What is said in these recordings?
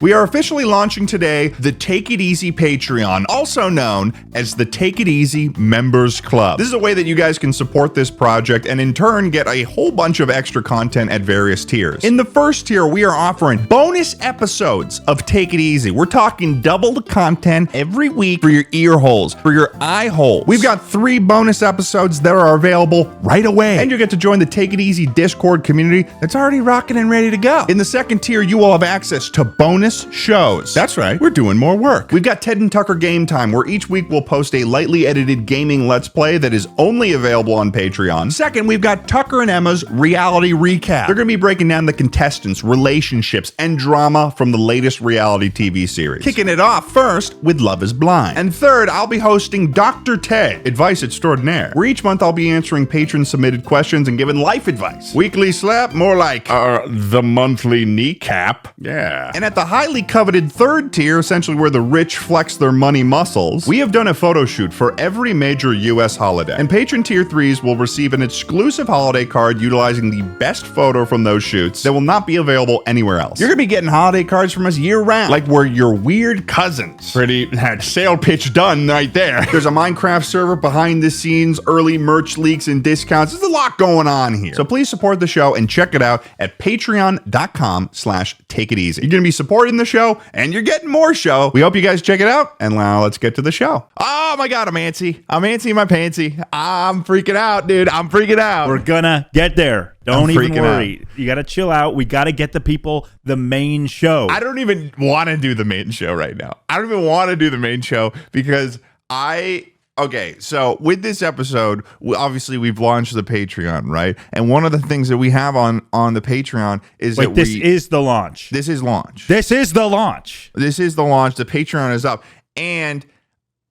We are officially launching today the Take It Easy Patreon, also known as the Take It Easy Members Club. This is a way that you guys can support this project and in turn get a whole bunch of extra content at various tiers. In the first tier, we are offering bonus episodes of Take It Easy. We're talking double the content every week for your ear holes, for your eye holes. We've got 3 bonus episodes that are available right away. And you get to join the Take It Easy Discord community that's already rocking and ready to go. In the second tier, you will have access to bonus shows. That's right, we're doing more work. We've got Ted and Tucker Game Time, where each week we'll post a lightly edited gaming Let's Play that is only available on Patreon. Second, we've got Tucker and Emma's Reality Recap. They're going to be breaking down the contestants, relationships, and drama from the latest reality TV series. Kicking it off first with Love is Blind. And third, I'll be hosting Dr. Ted, Advice Extraordinaire, where each month I'll be answering patron-submitted questions and giving life advice. Weekly Slap, more like the monthly kneecap. Yeah. And at the highly coveted third tier, essentially where the rich flex their money muscles, we have done a photo shoot for every major US holiday. And patron tier 3s will receive an exclusive holiday card utilizing the best photo from those shoots that will not be available anywhere else. You're gonna be getting holiday cards from us year round, like we're your weird cousins. Pretty sale pitch done right there. There's a Minecraft server, behind the scenes, early merch leaks and discounts. There's a lot going on here. So please support the show and check it out at patreon.com/takeiteasy. You're gonna be supporting the show and you're getting more show. We hope you guys check it out, and now let's get to the show. Oh my god, I'm antsy my pantsy. I'm freaking out, dude. I'm freaking out. We're gonna get there. Don't even worry. You gotta chill out. We gotta get the people the main show. I don't even want to do the main show right now. I don't even want to do the main show because okay, so with this episode, obviously we've launched the Patreon, right? And one of the things that we have on the Patreon is this is the launch. This is launch. This is the launch. This is the launch. The Patreon is up. And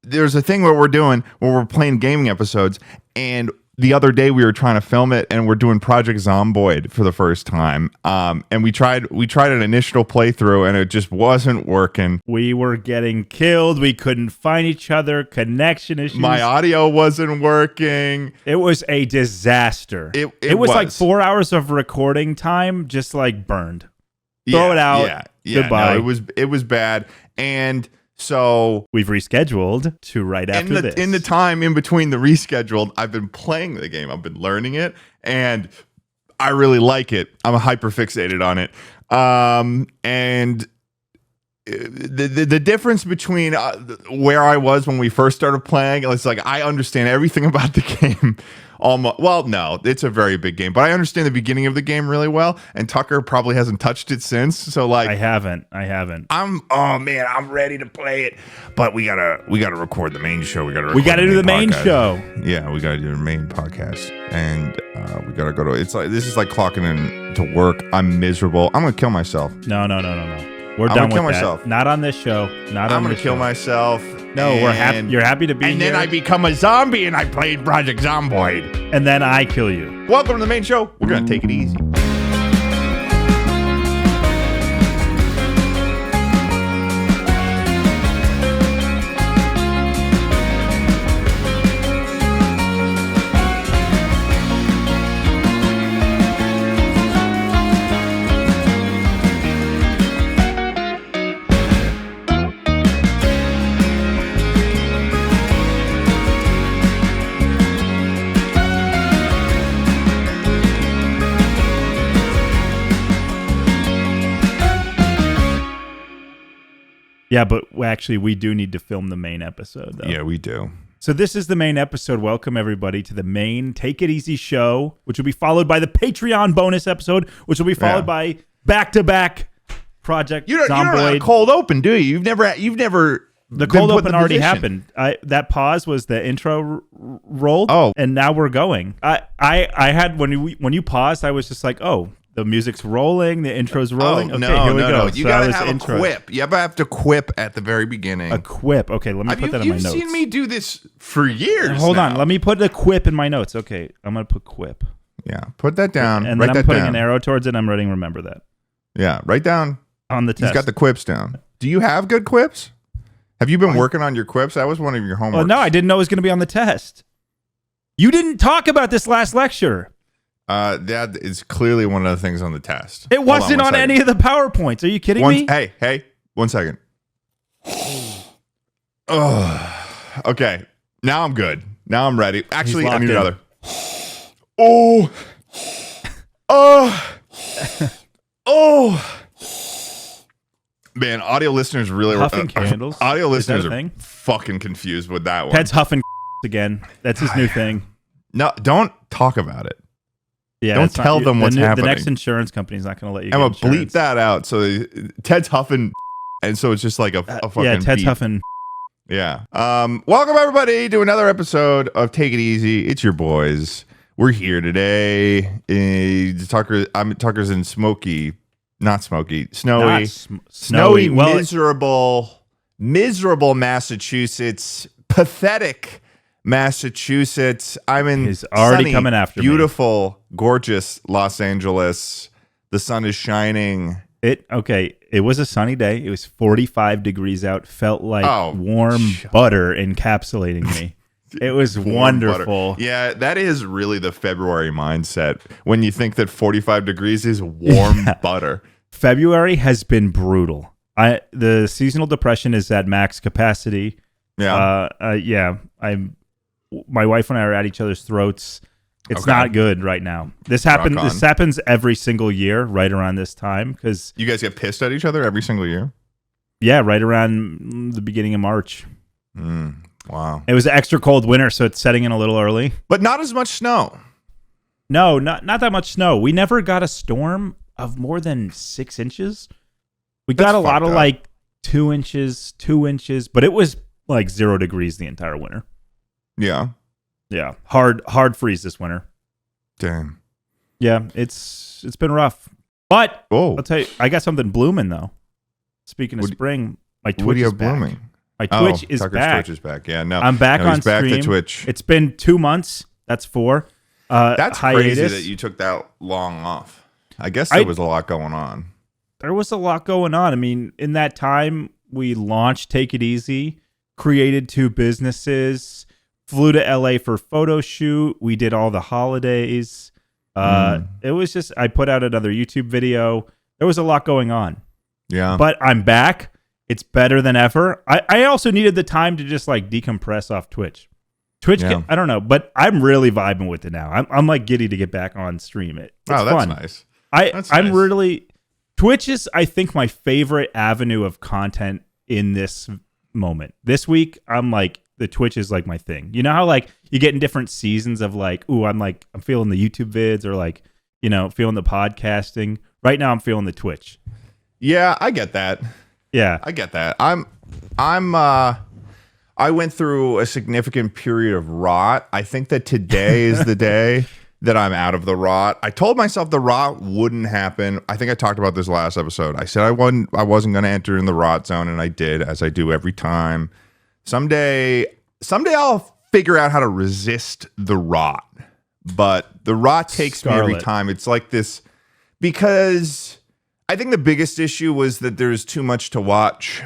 there's a thing where we're playing gaming episodes, and the other day we were trying to film it, and we're doing Project Zomboid for the first time. And we tried an initial playthrough, and it just wasn't working. We were getting killed. We couldn't find each other. Connection issues. My audio wasn't working. It was a disaster. It was like 4 hours of recording time, just like burned. Throw it out. Yeah. Goodbye. No, it was bad. And so we've rescheduled to right after this. In the time in between the rescheduled, I've been playing the game. I've been learning it, and I really like it. I'm hyper fixated on it. And the difference between where I was when we first started playing, it's like I understand everything about the game. Almost. Well, no, it's a very big game, but I understand the beginning of the game really well, and Tucker probably hasn't touched it since. So like, I haven't. I'm ready to play it, but we gotta record the main show. We gotta do the main show. Yeah, we gotta do the main podcast, and we gotta go to. It's like this is like clocking in to work. I'm miserable. I'm gonna kill myself. No. We're done with that. Myself. Not on this show. I'm gonna kill myself. No, we're happy. You're happy to be here. And then I become a zombie, and I played Project Zomboid. And then I kill you. Welcome to the main show. We're gonna take it easy. Yeah, but actually, we do need to film the main episode, though. Yeah, we do. So this is the main episode. Welcome, everybody, to the main Take It Easy show, which will be followed by the Patreon bonus episode, which will be followed by back-to-back Project Zomboid. You don't have a cold open, do you? You've never. The cold open already happened. That pause was the intro rolled. Oh, and now we're going. I had when you paused, I was just like, oh. The music's rolling, the intro's rolling. Oh, here we go. No. You gotta have a quip. You have to quip at the very beginning. A quip. Okay, let me put that in my notes. You've seen me do this for years. Hold on, let me put a quip in my notes. Okay, I'm gonna put quip. Yeah, put that down. And then I'm putting an arrow towards it. I'm writing remember that. Yeah, write down on the test. He's got the quips down. Do you have good quips? Have you been working on your quips? That was one of your homeworks. Oh no, I didn't know it was gonna be on the test. You didn't talk about this last lecture. That is clearly one of the things on the test. It wasn't on any of the PowerPoints. Are you kidding me? Hey, 1 second. Oh, okay. Now I'm good. Now I'm ready. Actually, I need another. Oh. Oh. Oh. Man, audio listeners really huffing candles. Audio listeners are fucking confused with that one. Ted's huffing again. That's his new thing. No, don't talk about it. Yeah, don't tell them what's happening. The next insurance company is not going to let you. I'm gonna bleep that out. So Ted's huffing, and so it's just like a fucking Ted's beep. huffing. Yeah. Welcome everybody to another episode of Take It Easy. It's your boys. We're here today. Tucker's in snowy, miserable Massachusetts, pathetic Massachusetts. I'm in He's already sunny, coming after beautiful, gorgeous Los Angeles. The sun is shining. It was a sunny day. It was 45 degrees out. Felt like warm butter encapsulating me. It was wonderful. Butter. Yeah, that is really the February mindset when you think that 45 degrees is warm butter. February has been brutal. The seasonal depression is at max capacity. Yeah. My wife and I are at each other's throats. It's not good right now. This happens every single year right around this time because you guys get pissed at each other every single year. Yeah, right around the beginning of March. Wow. It was an extra cold winter, so it's setting in a little early. But not as much snow. No, not that much snow. We never got a storm of more than 6 inches. We got a lot of like 2 inches, but it was like 0 degrees the entire winter. Yeah. Yeah. Hard freeze this winter. Damn. Yeah, it's been rough. But I'll tell you, I got something blooming though. Speaking of spring, my Twitch is back. Blooming? My Twitch is Tucker's back. Twitch is back. Yeah, no. I'm back on stream. Back to Twitch. It's been 2 months. That's 4. That's hiatus. Crazy that you took that long off. I guess there was a lot going on. There was a lot going on. I mean, in that time, we launched Take It Easy, created 2 businesses, flew to LA for photo shoot. We did all the holidays. It was just, I put out another YouTube video. There was a lot going on. Yeah. But I'm back. It's better than ever. I also needed the time to just like decompress off Twitch. I don't know, but I'm really vibing with it now. I'm like giddy to get back on stream. It's that's fun. Nice. I'm really, Twitch is, I think, my favorite avenue of content in this moment. This week, I'm like, the Twitch is like my thing. You know how like you get in different seasons of like, I'm feeling the YouTube vids or like, feeling the podcasting. Right now I'm feeling the Twitch. Yeah, I get that. Yeah. I get that. I went through a significant period of rot. I think that today is the day that I'm out of the rot. I told myself the rot wouldn't happen. I think I talked about this last episode. I said I wasn't going to enter in the rot zone, and I did, as I do every time. Someday I'll figure out how to resist the rot. But the rot takes me every time. It's like this, because I think the biggest issue was that there's too much to watch.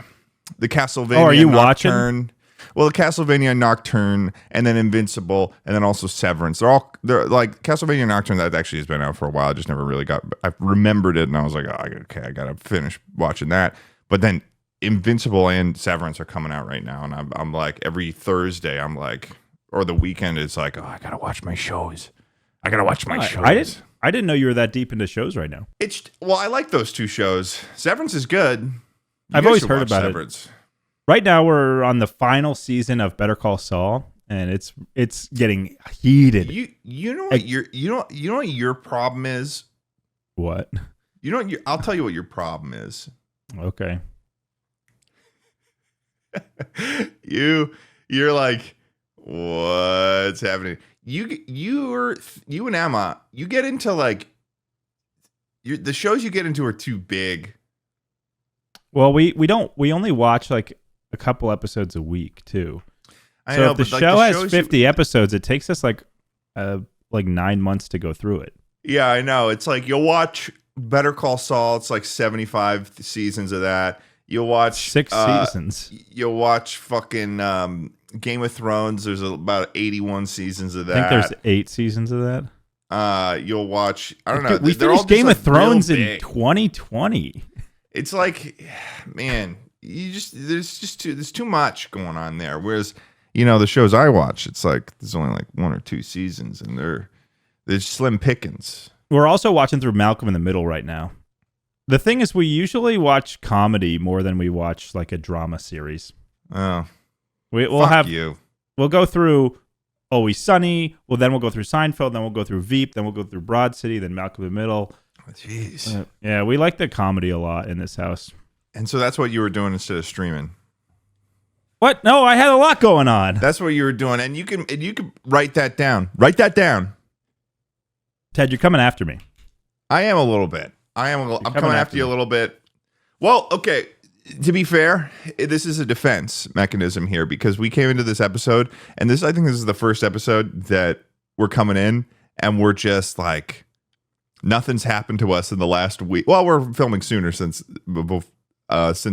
The Castlevania are you Nocturne. watching? Well, the Castlevania Nocturne, and then Invincible, and then also Severance. They're like Castlevania Nocturne. That actually has been out for a while. I just never really I remembered it, and I was like, okay, I gotta finish watching that. But then Invincible and Severance are coming out right now, and I'm like, every Thursday, I'm like, or the weekend, it's like, I gotta watch my shows. I didn't know you were that deep into shows right now. I like those 2 shows. Severance is good. I've always heard about Severance. Right now, we're on the final season of Better Call Saul, and it's getting heated. You know what your problem is? What? I'll tell you what your problem is. Okay. You're like, what's happening? You and Emma, you get into like the shows you get into are too big. Well, we only watch like a couple episodes a week too. I know, if the show has 50 episodes, it takes us like 9 months to go through it. Yeah, I know. It's like you'll watch Better Call Saul. It's like 75 seasons of that. You'll watch 6 seasons. You'll watch fucking Game of Thrones. There's about 81 seasons of that. I think there's 8 seasons of that. You'll watch. I don't know. We finished Game of Thrones in 2020. It's like, man, there's too much going on there. Whereas, the shows I watch, it's like there's only like 1 or 2 seasons, and they're slim pickings. We're also watching through Malcolm in the Middle right now. The thing is, we usually watch comedy more than we watch like a drama series. Oh, We'll go through Always Sunny. Then we'll go through Seinfeld. Then we'll go through Veep. Then we'll go through Broad City. Then Malcolm in the Middle. Jeez. Yeah, we like the comedy a lot in this house. And so that's what you were doing instead of streaming. What? No, I had a lot going on. That's what you were doing, and you can write that down. Write that down. Ted, you're coming after me. I am a little bit. I'm coming after you a little bit. Well, okay. To be fair, this is a defense mechanism here because we came into this episode, and I think this is the first episode that we're coming in, and we're just like, nothing's happened to us in the last week. Well, we're filming sooner since the last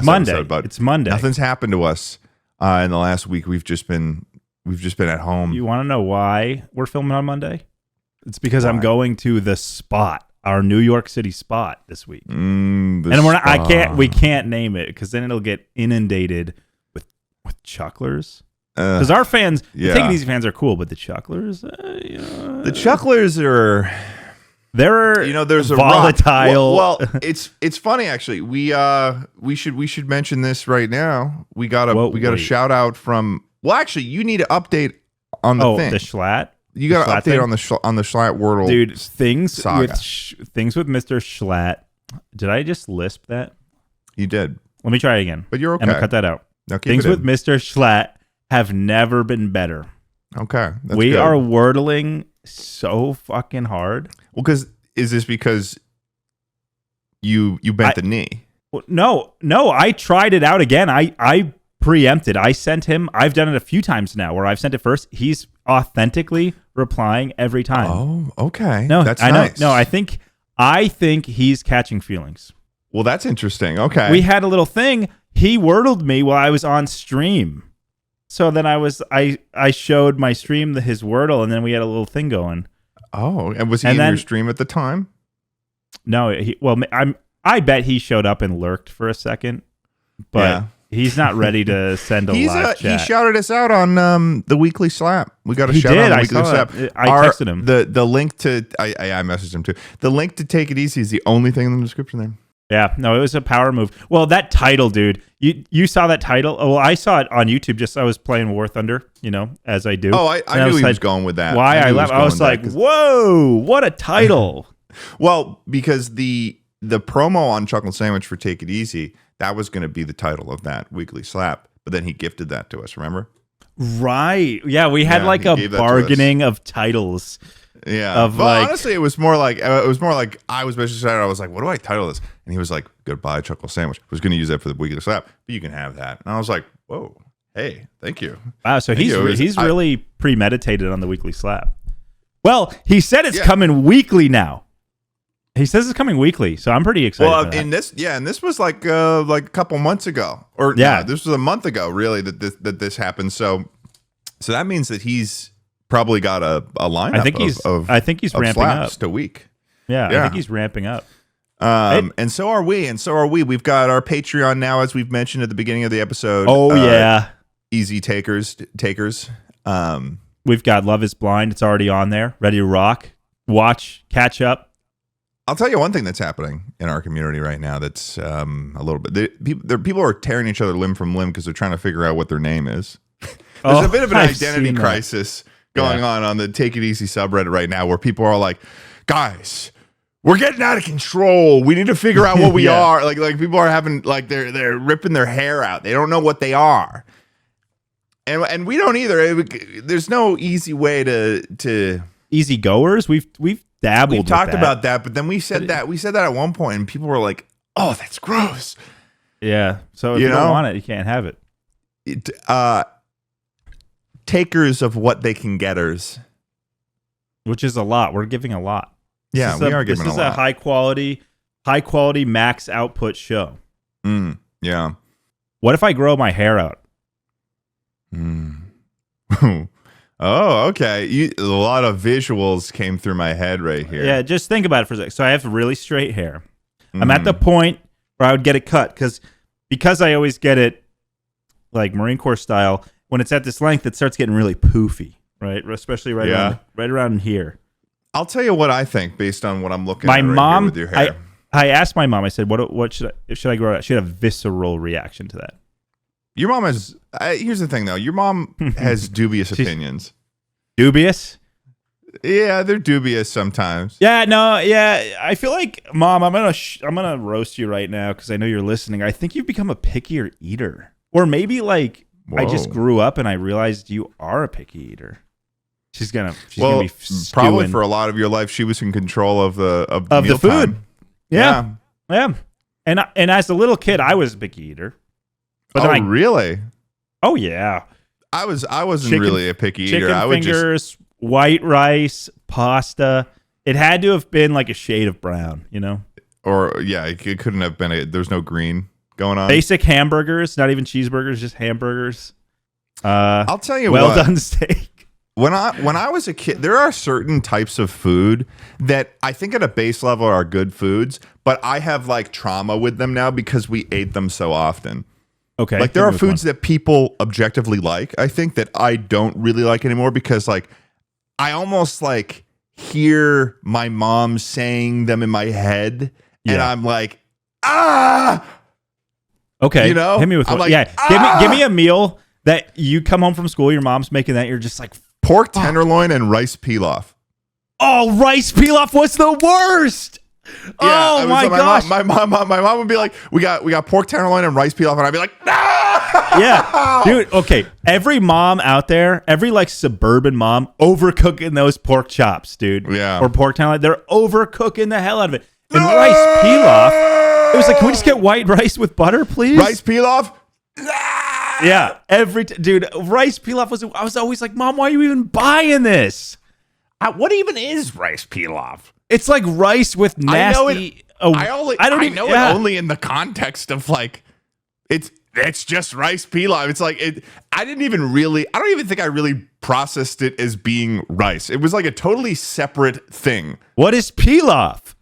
Monday. episode, but it's Monday. Nothing's happened to us in the last week. We've just been at home. You want to know why we're filming on Monday? It's because I'm going to the spot. Our New York City spot this week, and we can't name it because then it'll get inundated with chucklers. Because our fans, the Take It Easy fans are cool, but the chucklers, the chucklers there's a volatile. Well, it's funny actually. We should mention this right now. We got a shout out from. Well, actually, you need to update on the thing. The Schlatt. You got to update on the Schlatt Wordle, dude. Things saga. Things with Mr. Schlatt. Did I just lisp that? You did. Let me try it again. But you're okay. I'm gonna cut that out. No, things with Mr. Schlatt have never been better. Okay, we are wordling so fucking hard. Well, is this because you bent the knee? No. I tried it out again. I preempted. I sent him. I've done it a few times now where I've sent it first. He's authentically replying every time. Oh, okay. No, that's nice. No, I think he's catching feelings. Well, that's interesting. Okay. We had a little thing. He wordled me while I was on stream. So then I showed my stream his wordle, and then we had a little thing going. Oh, and was he in your stream at the time? No, I bet he showed up and lurked for a second, but he's not ready to send a live chat. He shouted us out on the weekly slap. We got a shout out on the weekly slap. I texted him. The link to I messaged him too. The link to Take It Easy is the only thing in the description there. Yeah, no, it was a power move. Well, that title, dude, you saw that title? Oh, well, I saw it on YouTube. Just I was playing War Thunder, as I do. Oh, I knew he was going with that. Why I left? I was like, whoa, what a title! Well, because the promo on Chocolate Sandwich for Take It Easy, that was going to be the title of that weekly slap, but then he gifted that to us. Remember? Right? Yeah, we had like a bargaining of titles. Yeah, but honestly, it was more like I was basically saying, I was like, what do I title this? And he was like, goodbye Chuckle Sandwich. I was going to use that for the weekly slap, but you can have that. And I was like, whoa, hey, thank you. Wow, so he's really premeditated on the weekly slap. Well, he said it's coming weekly now. He says it's coming weekly, so I'm pretty excited. Well, and this was like a couple months ago, this was a month ago, really, that this happened. So that means that he's probably got a lineup. I think he's ramping up a week. Yeah, I think he's ramping up. And so are we. We've got our Patreon now, as we've mentioned at the beginning of the episode. Oh yeah, easy takers. We've got Love Is Blind. It's already on there, ready to rock. Watch, catch up. I'll tell you one thing that's happening in our community right now that's a little bit. People are tearing each other limb from limb because they're trying to figure out what their name is. There's a bit of an identity crisis going on the Take It Easy subreddit right now where people are like, guys, we're getting out of control. We need to figure out what we are. Like people are having, like, they're ripping their hair out. They don't know what they are. And we don't either. There's no easy way to easy goers. We've dabbled. We've talked about that, but then we said that at one point, and people were like, "Oh, that's gross." Yeah. So if you don't want it, you can't have it. Takers of what they can getters, which is a lot. We're giving a lot. We are giving a lot. This is a high quality max output show. Yeah. What if I grow my hair out? Oh, okay. A lot of visuals came through my head right here. Yeah, just think about it for a second. So I have really straight hair. I'm at the point or I would get it cut because I always get it like Marine Corps style. When it's at this length, it starts getting really poofy, right? Especially right around here. I'll tell you what I think based on what I'm looking My at right mom, here with your hair. I asked my mom. I said, "What should I grow out?" She had a visceral reaction to that. Your mom has. Here's the thing, though. Your mom has dubious opinions. Dubious? Yeah, they're dubious sometimes. Yeah, no, yeah. I feel like, Mom, I'm gonna roast you right now because I know you're listening. I think you've become a pickier eater, or maybe like I just grew up and I realized you are a picky eater. She's gonna be stewing. Probably for a lot of your life, she was in control of the food. Time. Yeah. And as a little kid, I was a picky eater. But really? Oh yeah. I wasn't really a picky eater. Chicken fingers, white rice, pasta. It had to have been like a shade of brown, you know? Or yeah, it couldn't have been. There's no green going on. Basic hamburgers, not even cheeseburgers, just hamburgers. I'll tell you well done steak. When I was a kid, there are certain types of food that I think at a base level are good foods, but I have like trauma with them now because we ate them so often. Okay. Like there are foods that people objectively like, I think, that I don't really like anymore because like I almost like hear my mom saying them in my head and I'm like, okay. You know? Hit me with one. Like, give me a meal that you come home from school, your mom's making that, you're just like pork tenderloin and rice pilaf. Oh, rice pilaf was the worst. Yeah, oh my gosh! My mom would be like, "We got pork tenderloin and rice pilaf," and I'd be like, "No!" Yeah, dude. Okay, every mom out there, every like suburban mom, overcooking those pork chops, dude. Yeah, or pork tenderloin, they're overcooking the hell out of it. And rice pilaf, it was like, can we just get white rice with butter, please? Rice pilaf. Yeah, dude, rice pilaf I was always like, Mom, why are you even buying this? What even is rice pilaf? It's like rice with nasty. I know it only in the context of like, it's just rice pilaf. It's like I don't even think I really processed it as being rice. It was like a totally separate thing. What is pilaf?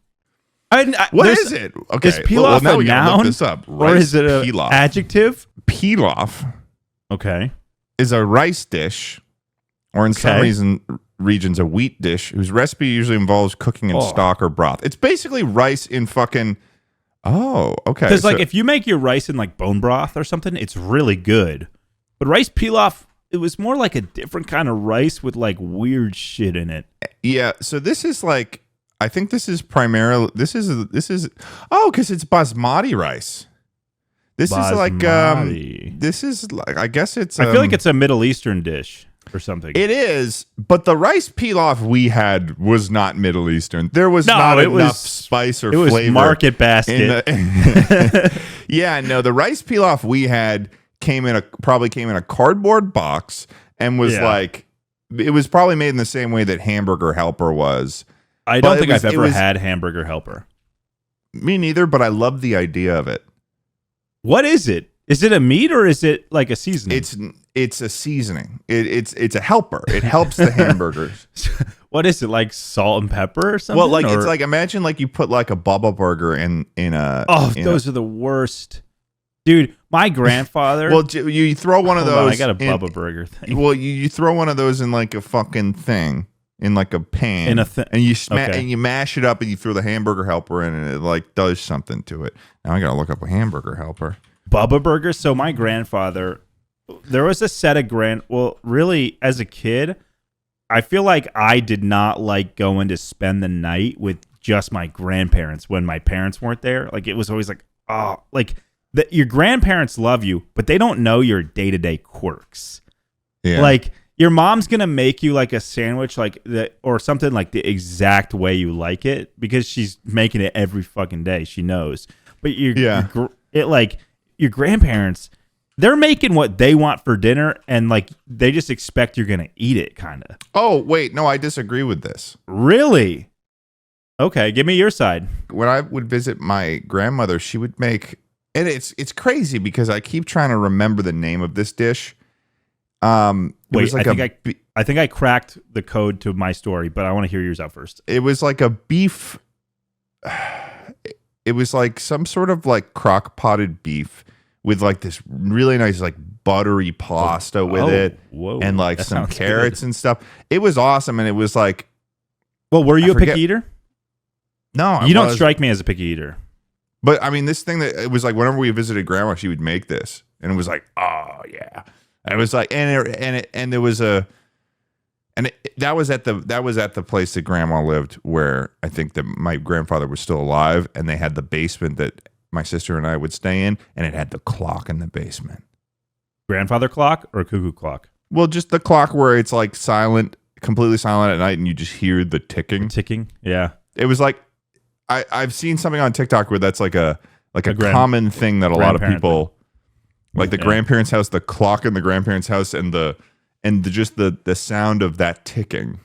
What is it? Okay, is pilaf now a we gotta noun, look this up. Or is it an adjective? Pilaf, okay, is a rice dish, or in some regions a wheat dish whose recipe usually involves cooking in stock or broth. It's basically rice in fucking. Oh, okay. Because like if you make your rice in like bone broth or something, it's really good. But rice pilaf, it was more like a different kind of rice with like weird shit in it. Yeah. So this is like, I think this is primarily because it's basmati rice. This is like I guess it's. I feel like it's a Middle Eastern dish or something. It is, but the rice pilaf we had was not Middle Eastern. There was not enough spice or flavor. It was Market Basket. Yeah, no, the rice pilaf we had probably came in a cardboard box and was like, it was probably made in the same way that Hamburger Helper was. I don't think I've ever had Hamburger Helper. Me neither, but I love the idea of it. What is it? Is it a meat or is it like a seasoning? It's a seasoning. It's a helper. It helps the hamburgers. What is it, like salt and pepper or something? Well, like it's like, imagine like you put like a Bubba burger in a. Oh, those are the worst, dude. My grandfather. Well, you throw one of those. I got a Bubba burger thing. Well, you throw one of those in like a fucking thing. In like a pan, and you mash it up, and you throw the Hamburger Helper in, and it like does something to it. Now I gotta look up a Hamburger Helper. Bubba burgers. So my grandfather, there was a set of really as a kid, I feel like I did not like going to spend the night with just my grandparents when my parents weren't there. Like it was always like, your grandparents love you, but they don't know your day-to-day quirks. Yeah, like. Your mom's going to make you like a sandwich like that or something like the exact way you like it because she's making it every fucking day. She knows. But your grandparents, they're making what they want for dinner and like they just expect you're going to eat it kind of. Oh, wait. No, I disagree with this. Really? Okay. Give me your side. When I would visit my grandmother, she would make, and it's crazy because I keep trying to remember the name of this dish. Wait, I think I cracked the code to my story, but I want to hear yours out first. It was like a beef. it was like some sort of like crock potted beef with like this really nice like buttery pasta with it, whoa, and like that some sounds carrots good. and stuff. It was awesome, and it was like, Well, were you I a picky forget- eater? no, You don't strike me as a picky eater. But I mean, this thing that it was like whenever we visited grandma, she would make this, and it was like, oh yeah, and it was like, and there was a, and that was at the place that grandma lived, where I think that my grandfather was still alive, and they had the basement that my sister and I would stay in, and it had the clock in the basement. Grandfather clock or cuckoo clock? Well, just the clock where it's like silent, completely silent at night, and you just hear the ticking. Ticking. Yeah. It was like I've seen something on TikTok where that's like a grand- common thing that a lot of grandparent people, like the Yeah. grandparents' house, the clock in the grandparents' house, and just the sound of that ticking.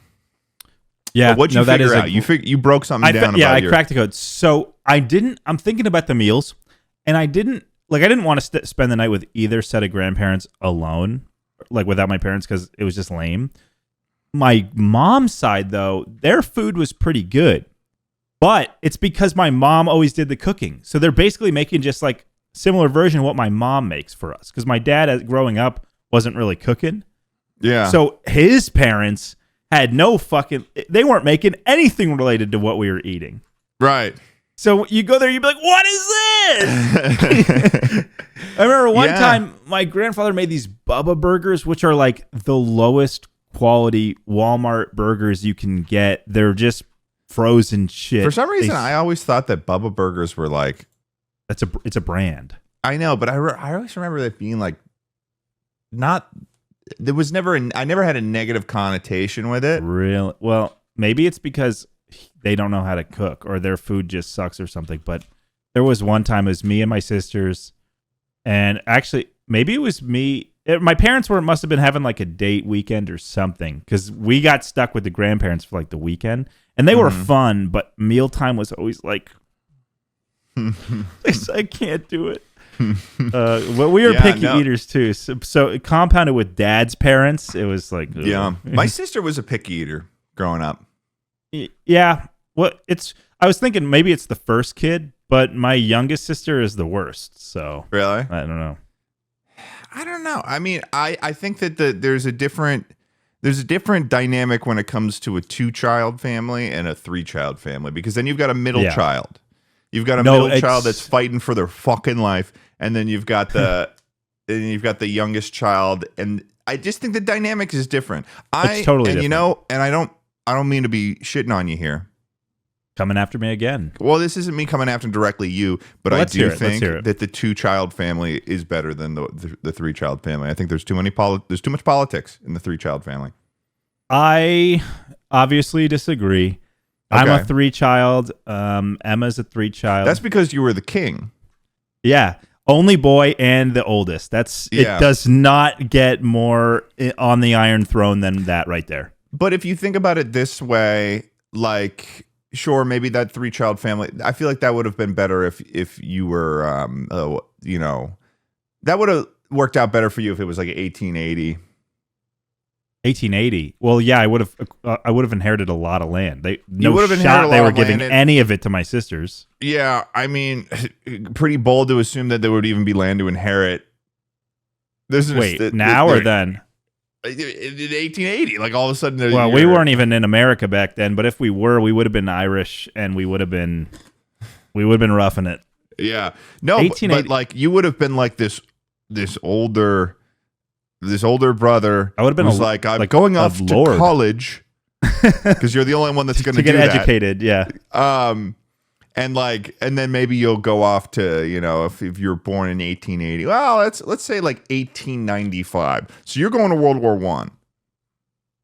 Yeah. But what'd you that figure is out? You broke something down. Yeah, about I your, cracked the code. So I'm thinking about the meals, and I didn't want to spend the night with either set of grandparents alone, like without my parents, because it was just lame. My mom's side, though, their food was pretty good, but it's because my mom always did the cooking. So they're basically making just like similar version of what my mom makes for us, because my dad, as growing up, wasn't really cooking. Yeah. So his parents had they weren't making anything related to what we were eating. right. So you go there, you'd be like, what is this? I remember one time my grandfather made these Bubba burgers, which are like the lowest quality Walmart burgers you can get. They're just frozen shit. For some reason, I always thought that Bubba burgers were like. It's a brand. I know, but I always remember that being like, not. There was never. I never had a negative connotation with it. Really? Well, maybe it's because they don't know how to cook or their food just sucks or something. But there was one time it was me and my sisters, and actually maybe it was me. My parents must have been having like a date weekend or something, because we got stuck with the grandparents for like the weekend, and they were fun, but mealtime was always like, I can't do it. Well, we were picky eaters too, so compounded with dad's parents, it was like, ugh. Yeah, my sister was a picky eater growing up. Yeah, I was thinking maybe it's the first kid, but my youngest sister is the worst. So Really? I don't know. I don't know. I mean, I think that there's a different dynamic when it comes to a 2-child family and a 3-child family, because then you've got a middle child. You've got a middle child that's fighting for their fucking life, and then you've got the youngest child, and I just think the dynamic is different. It's totally different. You know, and I don't mean to be shitting on you here. Coming after me again. Well, this isn't me coming after directly you, but I do think that the 2-child family is better than the 3-child family. I think there's too much politics in the 3-child family. I obviously disagree. Okay. I'm a 3-child. Emma's a 3-child. That's because you were the king. Yeah. Only boy and the oldest. It does not get more on the Iron Throne than that right there. But if you think about it this way, like, sure, maybe that 3-child family, I feel like that would have been better if you were, that would have worked out better for you if it was like 1880. 1880. Well, yeah, I would have inherited a lot of land. They were giving any of it to my sisters. Yeah, I mean, pretty bold to assume that there would even be land to inherit. Now or then? In 1880, like all of a sudden. Well, we weren't even in America back then, but if we were, we would have been Irish, and we would have been roughing it. Yeah, no, but like you would have been like this older brother. I would have been I'm going off to college because you're the only one that's going to get that. educated. Yeah. And then maybe you'll go off to, if you're born in 1880. Well, let's say like 1895. So you're going to World War I.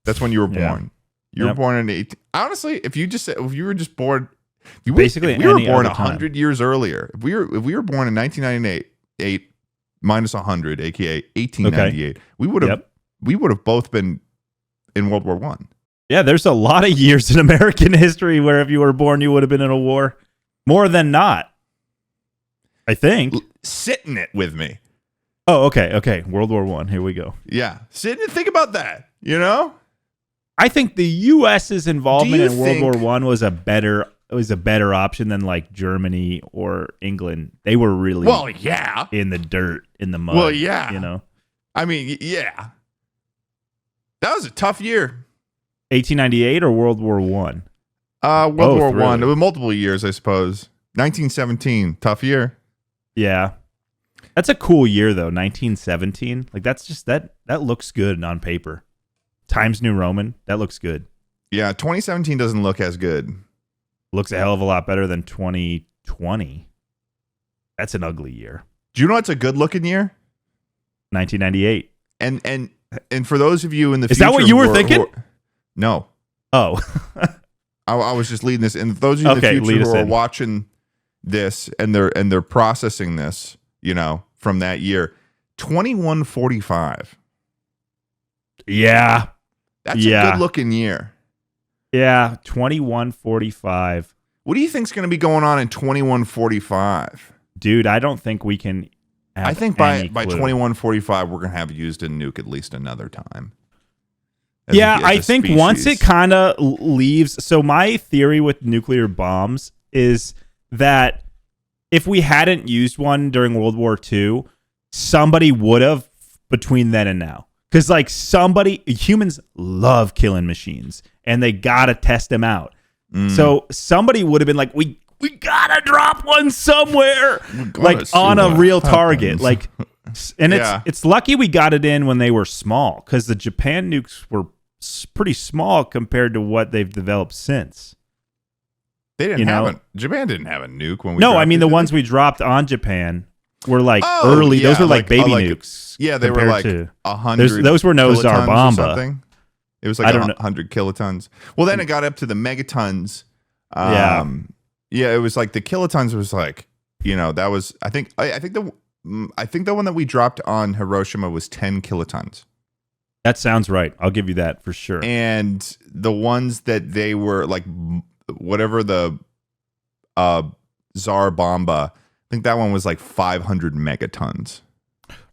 That's when you were born. You were born in honestly, if you were just born, we were born 100 years earlier. If we were born in 1998 minus 100, aka 1898, we would have both been in World War I. Yeah, there's a lot of years in American history where if you were born, you would have been in a war. More than not, I think. Sit in it with me. Oh, okay. World War I. Here we go. Yeah, sit and think about that. I think the U.S.'s involvement in World War I was a better was a better option than like Germany or England. They were really in the dirt, in the mud. Well, yeah. You know? I mean, yeah. That was a tough year. 1898 or World War One? World War really. One. It was multiple years, I suppose. 1917, tough year. Yeah. That's a cool year though, 1917. Like that's just that looks good on paper. Times New Roman, that looks good. Yeah, 2017 doesn't look as good. Looks a hell of a lot better than 2020. That's an ugly year. Do you know what's a good looking year? 1998. And for those of you in the future, is future, that what you were thinking? No. Oh. I was just leading this. And those of you in the future who are watching this and they're processing this, you know, from that year, 2145. Yeah. That's a good looking year. Yeah, 2145. What do you think's going to be going on in 2145? Dude, I don't think we can have I think by any clue. 2145 we're going to have used a nuke at least another time. I think once it kind of leaves. So my theory with nuclear bombs is that if we hadn't used one during World War II, somebody would have between then and now. Because like humans love killing machines and they got to test them out. So somebody would have been like, we got to drop one somewhere, like on a real target. Like, and it's lucky we got it in when they were small because the Japan nukes were pretty small compared to what they've developed since. They didn't Japan didn't have a nuke when we. No, I mean the ones we dropped on Japan were like early. Yeah, those were like baby nukes. Yeah, they were like 100. Those were no Tsar Bomba. It was like 100 kilotons. Well, then it got up to the megatons. Yeah, it was like the kilotons was like, you know, that was I think the one that we dropped on Hiroshima was 10 kilotons. That sounds right. I'll give you that for sure. And the ones that they were like, whatever the Tsar Bomba, I think that one was like 500 megatons.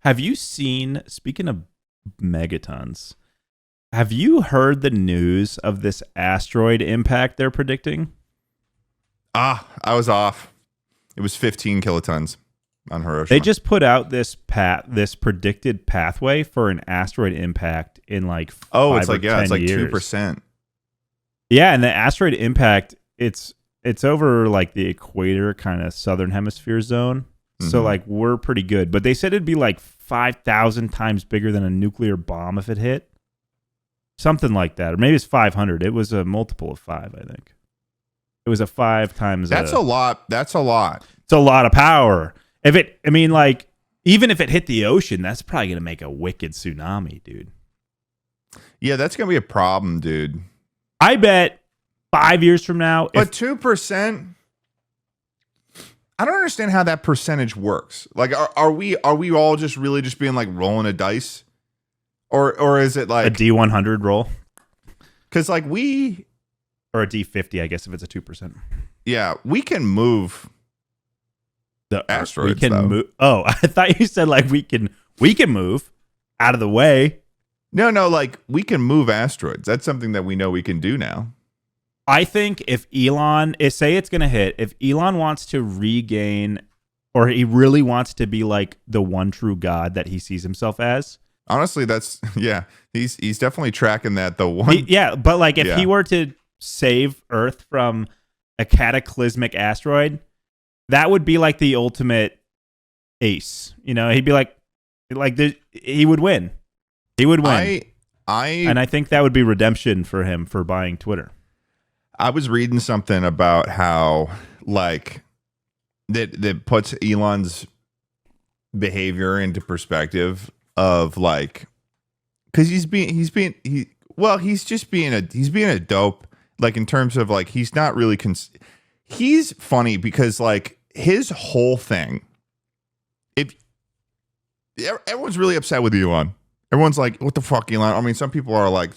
Have you seen, speaking of megatons, have you heard the news of this asteroid impact they're predicting? I was off. It was 15 kilotons on Hiroshima. They just put out this predicted pathway for an asteroid impact in like 5 or 10 years. It's like 2%. Yeah, and the asteroid impact, it's over like the equator kind of southern hemisphere zone. Mm-hmm. So like we're pretty good. But they said it'd be like 5,000 times bigger than a nuclear bomb if it hit. Something like that. Or maybe it's 500. It was a multiple of 5, I think. It was a 5 times. That's a lot. That's a lot. It's a lot of power. Even if it hit the ocean, that's probably going to make a wicked tsunami, dude. Yeah, that's going to be a problem, dude. I bet 5 years from now. But 2%, I don't understand how that percentage works. Like, are we all just really just being like rolling a dice? Or is it like a D100 roll? Because like or a D50, I guess, if it's a 2%. Yeah, we can move the asteroids. We can move. Oh, I thought you said like we can move out of the way. No, like we can move asteroids. That's something that we know we can do now. I think if say it's going to hit, if Elon wants to regain, or he really wants to be like the one true God that he sees himself as. Honestly, he's definitely tracking that. The one, but like if he were to save Earth from a cataclysmic asteroid, that would be like the ultimate ace. You know, he'd be he would win. He would win. And I think that would be redemption for him for buying Twitter. I was reading something about how like that puts Elon's behavior into perspective of like, because he's being a dope, like in terms of like he's not really he's funny because like his whole thing, if everyone's really upset with Elon, everyone's like, what the fuck, Elon? I mean, some people are like,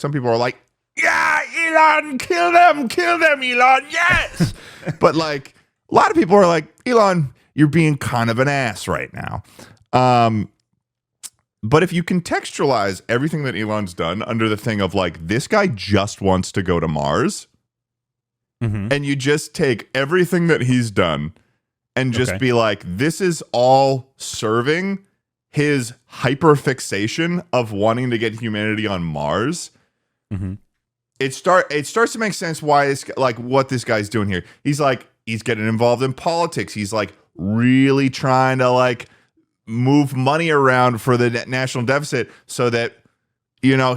yeah, Elon, kill them, Elon, yes. But like a lot of people are like, Elon, you're being kind of an ass right now. But if you contextualize everything that Elon's done under the thing of like, this guy just wants to go to Mars, and you just take everything that he's done and just be like, this is all serving his hyperfixation of wanting to get humanity on Mars. It starts to make sense why it's like what this guy's doing here. He's getting involved in politics. He's like really trying to like move money around for the national deficit so that, you know,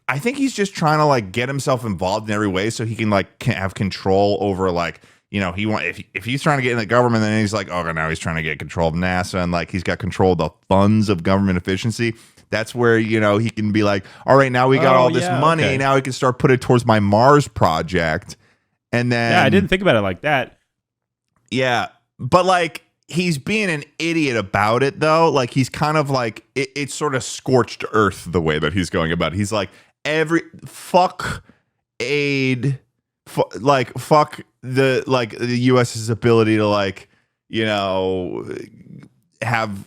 I think he's just trying to like get himself involved in every way so he can like have control over like, you know, if he's trying to get in the government, then he's like, oh, now he's trying to get control of NASA and like he's got control of the funds of government efficiency. That's where, you know, he can be like, all right, now we got all this money. Okay. Now we can start put it towards my Mars project. And then I didn't think about it like that. Yeah. But like he's being an idiot about it though. Like he's kind of like it's sort of scorched earth the way that he's going about it. He's like fuck aid, fuck the US's ability to like, you know, have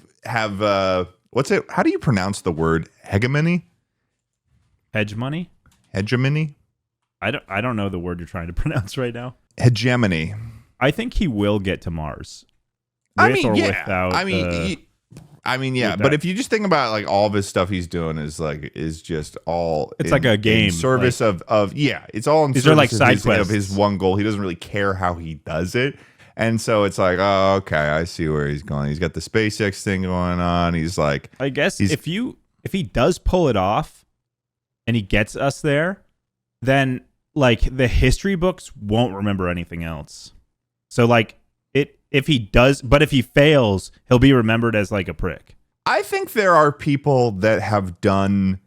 what's it? How do you pronounce the word hegemony? Hegemony? Hegemony? I don't know the word you're trying to pronounce right now. Hegemony. I think he will get to Mars. But if you just think about like all of his stuff he's doing is just all it's like a game in service like, it's all in these service are like side quests of his one goal. He doesn't really care how he does it. And so it's like, oh, okay, I see where he's going. He's got the SpaceX thing going on. He's like, I guess if he does pull it off and he gets us there, then like the history books won't remember anything else. So like if he does, but if he fails, he'll be remembered as like a prick. I think there are people that have done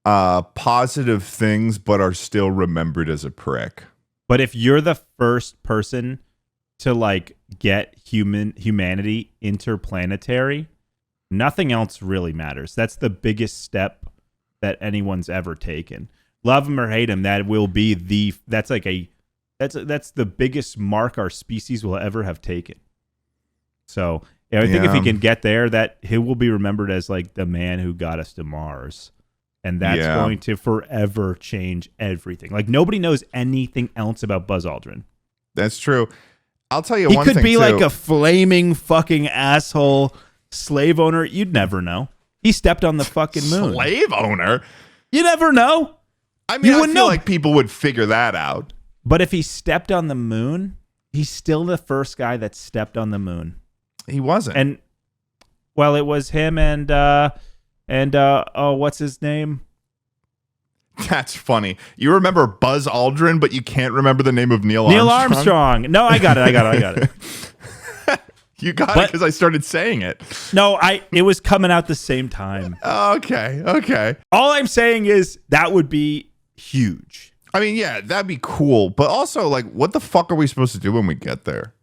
positive things but are still remembered as a prick. But if you're the first person to like get humanity interplanetary, nothing else really matters. That's the biggest step that anyone's ever taken. Love him or hate him, that will be that's the biggest mark our species will ever have taken. So I think if he can get there, that he will be remembered as like the man who got us to Mars. And that's going to forever change everything. Like nobody knows anything else about Buzz Aldrin. That's true. I'll tell you one thing. He could be like a flaming fucking asshole slave owner. You'd never know. He stepped on the fucking moon. Slave owner? You never know. I mean, I feel like people would figure that out. But if he stepped on the moon, he's still the first guy that stepped on the moon. He wasn't. And well, it was him and what's his name? That's funny. You remember Buzz Aldrin, but you can't remember the name of Neil Armstrong. No, I got it. You got it because I started saying it. No, it was coming out the same time. Okay. All I'm saying is that would be huge. I mean, yeah, that'd be cool. But also, like, what the fuck are we supposed to do when we get there?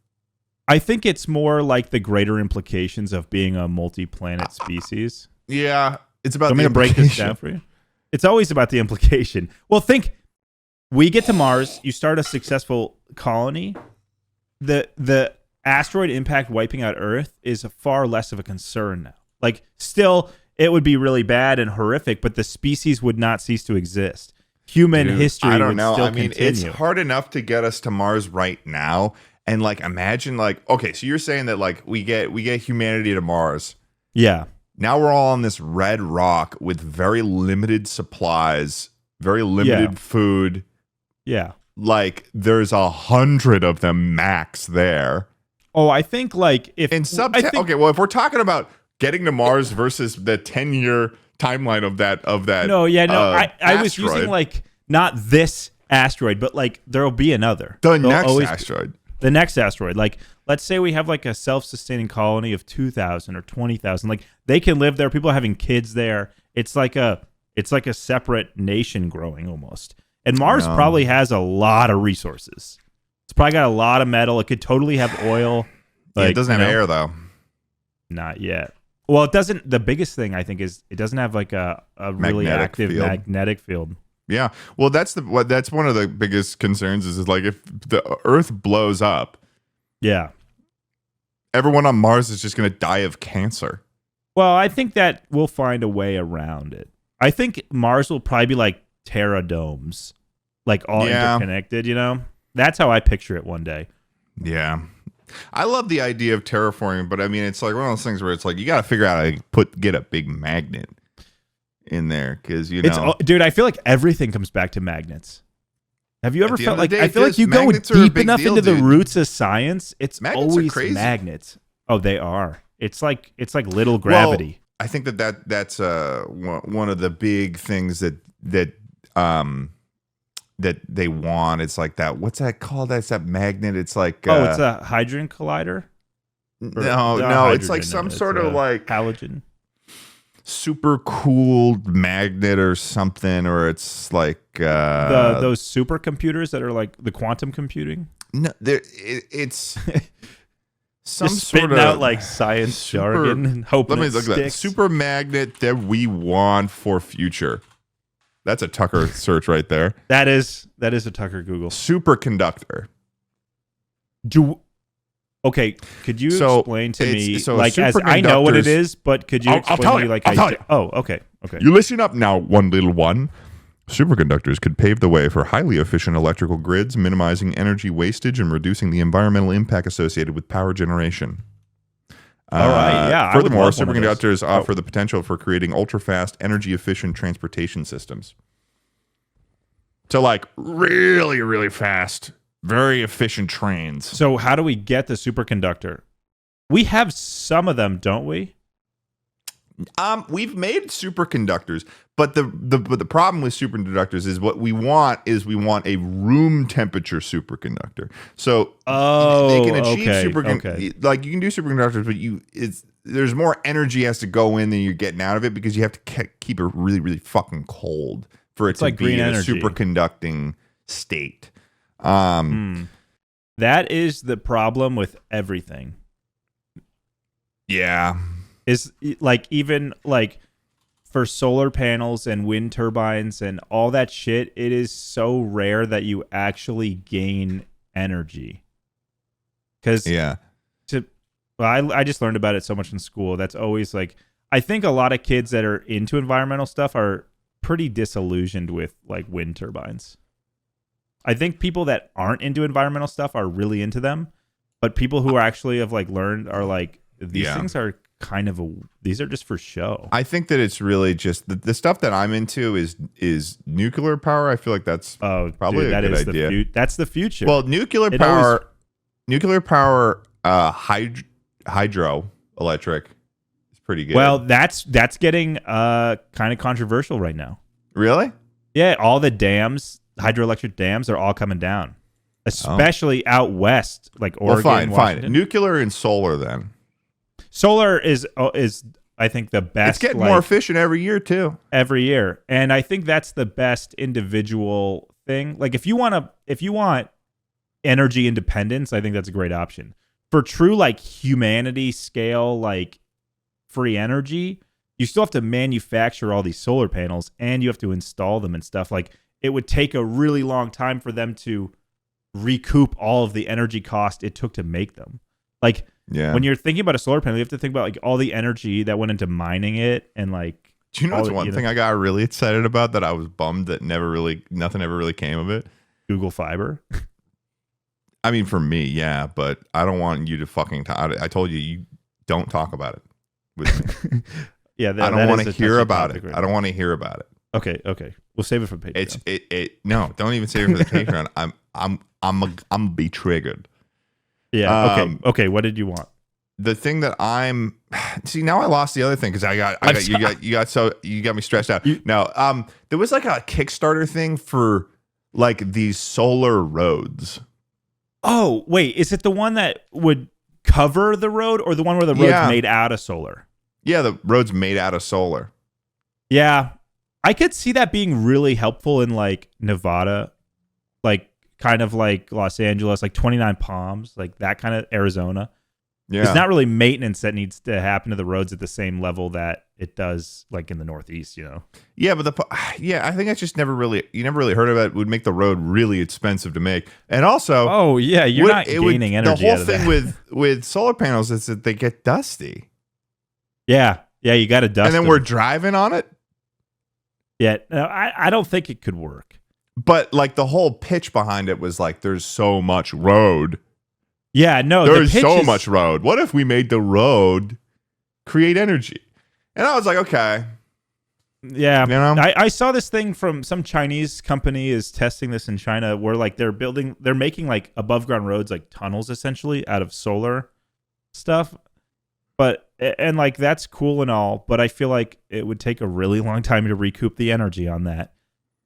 I think it's more like the greater implications of being a multi-planet species. Yeah, it's about the implication. Break this down for you. It's always about the implication. Well, we get to Mars, you start a successful colony. The asteroid impact wiping out Earth is far less of a concern now. Like, still, it would be really bad and horrific, but the species would not cease to exist. Human history. I don't know. I mean, it's hard enough to get us to Mars right now, and like imagine like okay, so you're saying that like we get humanity to Mars. Yeah. Now we're all on this red rock with very limited supplies, very limited food. Yeah. Like there's 100 of them max there. Oh, I think like if if we're talking about getting to Mars versus the 10-year timeline of that I was using like not this asteroid, but like there'll be another the next asteroid. Like let's say we have like a self-sustaining colony of 2,000 or 20,000. Like they can live there. People are having kids there. It's like a separate nation growing almost. And Mars probably has a lot of resources. It's probably got a lot of metal. It could totally have oil. It doesn't have air though. Not yet. Well, it doesn't. The biggest thing I think is it doesn't have like a really active magnetic field. Yeah. Well, that's one of the biggest concerns is like if the Earth blows up. Yeah. Everyone on Mars is just going to die of cancer. Well, I think that we'll find a way around it. I think Mars will probably be like Terra domes, like all interconnected. You know, That's how I picture it one day. Yeah. I love the idea of terraforming, but I mean, it's like one of those things where it's like you got to figure out how to get a big magnet in there because, dude, I feel like everything comes back to magnets. Have you ever felt like, I feel like you go magnets are a deep big enough deal, into the dude. roots of science, it's Magnets are always crazy. magnets. Oh, they are. It's like little gravity. Well, I think that's one of the big things that they want. It's like that. What's that called? That's that magnet. It's like it's a hydrogen collider. No, it's like some sort of like halogen. Super cooled magnet or something, or it's like those supercomputers that are like the quantum computing. No, it's some Just sort spitting of out like science jargon and hoping. Let me look at that super magnet that we want for future. That's a Tucker search right there. That is a Tucker Google. Superconductor. Okay, could you explain to me, so like, as I know what it is, but could you explain to me, like, okay. You listen up now, one little one. Superconductors could pave the way for highly efficient electrical grids, minimizing energy wastage and reducing the environmental impact associated with power generation. All right, yeah. Furthermore, superconductors offer the potential for creating ultra-fast, energy-efficient transportation systems. So, like, really, really fast, very efficient trains. So how do we get the superconductor? We have some of them, don't we? We've made superconductors, but the problem with superconductors is what we want a room temperature superconductor. So they can achieve like you can do superconductors, but there's more energy has to go in than you're getting out of it because you have to keep it really, really fucking cold for it to be in a superconducting state. That is the problem with everything. Yeah. Is like even like for solar panels and wind turbines and all that shit, it is so rare that you actually gain energy. Because I just learned about it so much in school. That's always like, I think a lot of kids that are into environmental stuff are pretty disillusioned with like wind turbines. I think people that aren't into environmental stuff are really into them, but people who actually have like learned are like, these things are kind of these are just for show. I think that it's really just the stuff that I'm into is nuclear power. I feel like that's probably a good idea. That's the future. Well, nuclear power, hydroelectric is pretty good. Well, that's getting kind of controversial right now. Really? Yeah, all the dams, hydroelectric dams, are all coming down, especially out west, like Oregon. Fine. Nuclear and solar then. Solar is I think the best. It's getting more efficient every year too. Every year, and I think that's the best individual thing. Like if you want energy independence, I think that's a great option. For true like humanity scale like free energy, you still have to manufacture all these solar panels and you have to install them and stuff. Like it would take a really long time for them to recoup all of the energy cost it took to make them. Like when you're thinking about a solar panel, you have to think about like all the energy that went into mining it and like. Do you know what's one thing I got really excited about that I was bummed that nothing ever really came of it? Google Fiber. I mean, for me, yeah, but I don't want you to fucking I told you don't talk about it with me. Yeah, I don't want to hear about it. I don't want to hear about it. Okay. We'll save it for Patreon. No, don't even save it for the Patreon. I'm be triggered. Yeah. Okay. What did you want? The thing that now I lost the other thing because you got me stressed out. There was like a Kickstarter thing for like these solar roads. Oh wait, is it the one that would cover the road or the one where the road's made out of solar? Yeah, the road's made out of solar. Yeah, I could see that being really helpful in like Nevada, like kind of like Los Angeles, like 29 Palms, like that kind of Arizona. Yeah. There's not really maintenance that needs to happen to the roads at the same level that it does like in the Northeast, you know? Yeah, but I think that's just you never really heard of it. It would make the road really expensive to make. And also, you're not gaining energy. The whole thing with solar panels is that they get dusty. Yeah, you got to dust and then them. We're driving on it? Yeah, no, I don't think it could work. But like the whole pitch behind it was like, there's so much road. Yeah, no, There's so much road. What if we made the road create energy? And I was like, okay. Yeah, you know? I saw this thing from some Chinese company is testing this in China where like they're making like above ground roads, like tunnels essentially out of solar stuff. But, and like that's cool and all, but I feel like it would take a really long time to recoup the energy on that.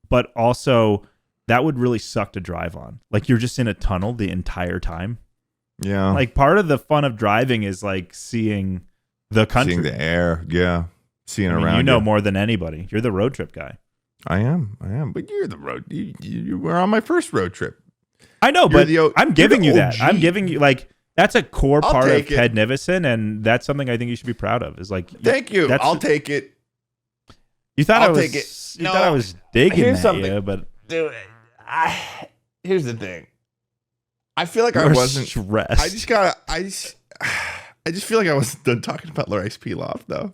But also that would really suck to drive on. Like you're just in a tunnel the entire time. Yeah. Like part of the fun of driving is like seeing the country. Seeing the air. Yeah. Seeing I mean, around. you know more than anybody. You're the road trip guy. I am. But you're the road. You were on my first road trip. I know, but I'm giving you that. OG. I'm giving you like that's a core part of take it. Ted Nivison, and that's something I think you should be proud of. Is like, Thank you. I'll take it. You thought I'll I was. take it. You No, thought I was digging here's at something. you, but Dude, here's the thing. I feel like I you're wasn't stressed. I just feel like I wasn't done talking about rice pilaf though.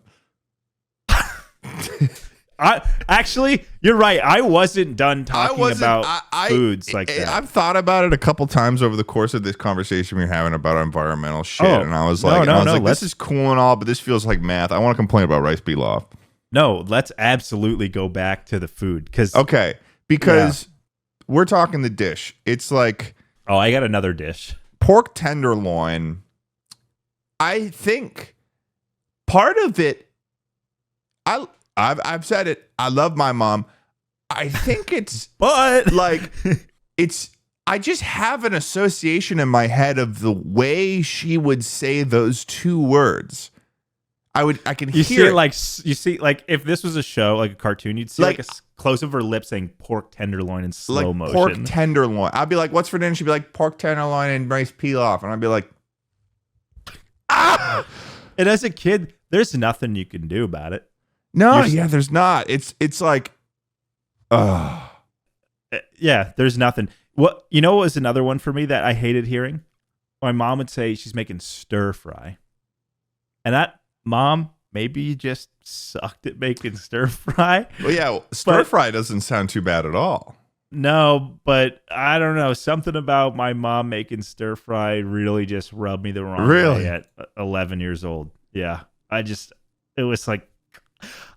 Actually, you're right. I wasn't done talking about foods like that. I've thought about it a couple times over the course of this conversation we were having about environmental shit, and I was like, this is cool and all, but this feels like math. I want to complain about rice pilaf. No, let's absolutely go back to the food because we're talking the dish. It's like, oh, I got another dish. Pork tenderloin. I think part of it, I've said it. I love my mom. I think it's but like I just have an association in my head of the way she would say those two words. I can you hear see like if this was a show, like a cartoon, you'd see like a close of her lips saying pork tenderloin in slow motion. Pork tenderloin. I'd be like, "What's for dinner?" She'd be like, "Pork tenderloin and rice pilaf," and I'd be like, "Ah!" And as a kid, there's nothing you can do about it. No, there's not. It's like, yeah, there's nothing. What was another one for me that I hated hearing? My mom would say she's making stir fry, and that. Mom, maybe you just sucked at making stir fry. Well, yeah, stir fry doesn't sound too bad at all. No, but I don't know. Something about my mom making stir fry really just rubbed me the wrong way at 11 years old. Yeah, it was like,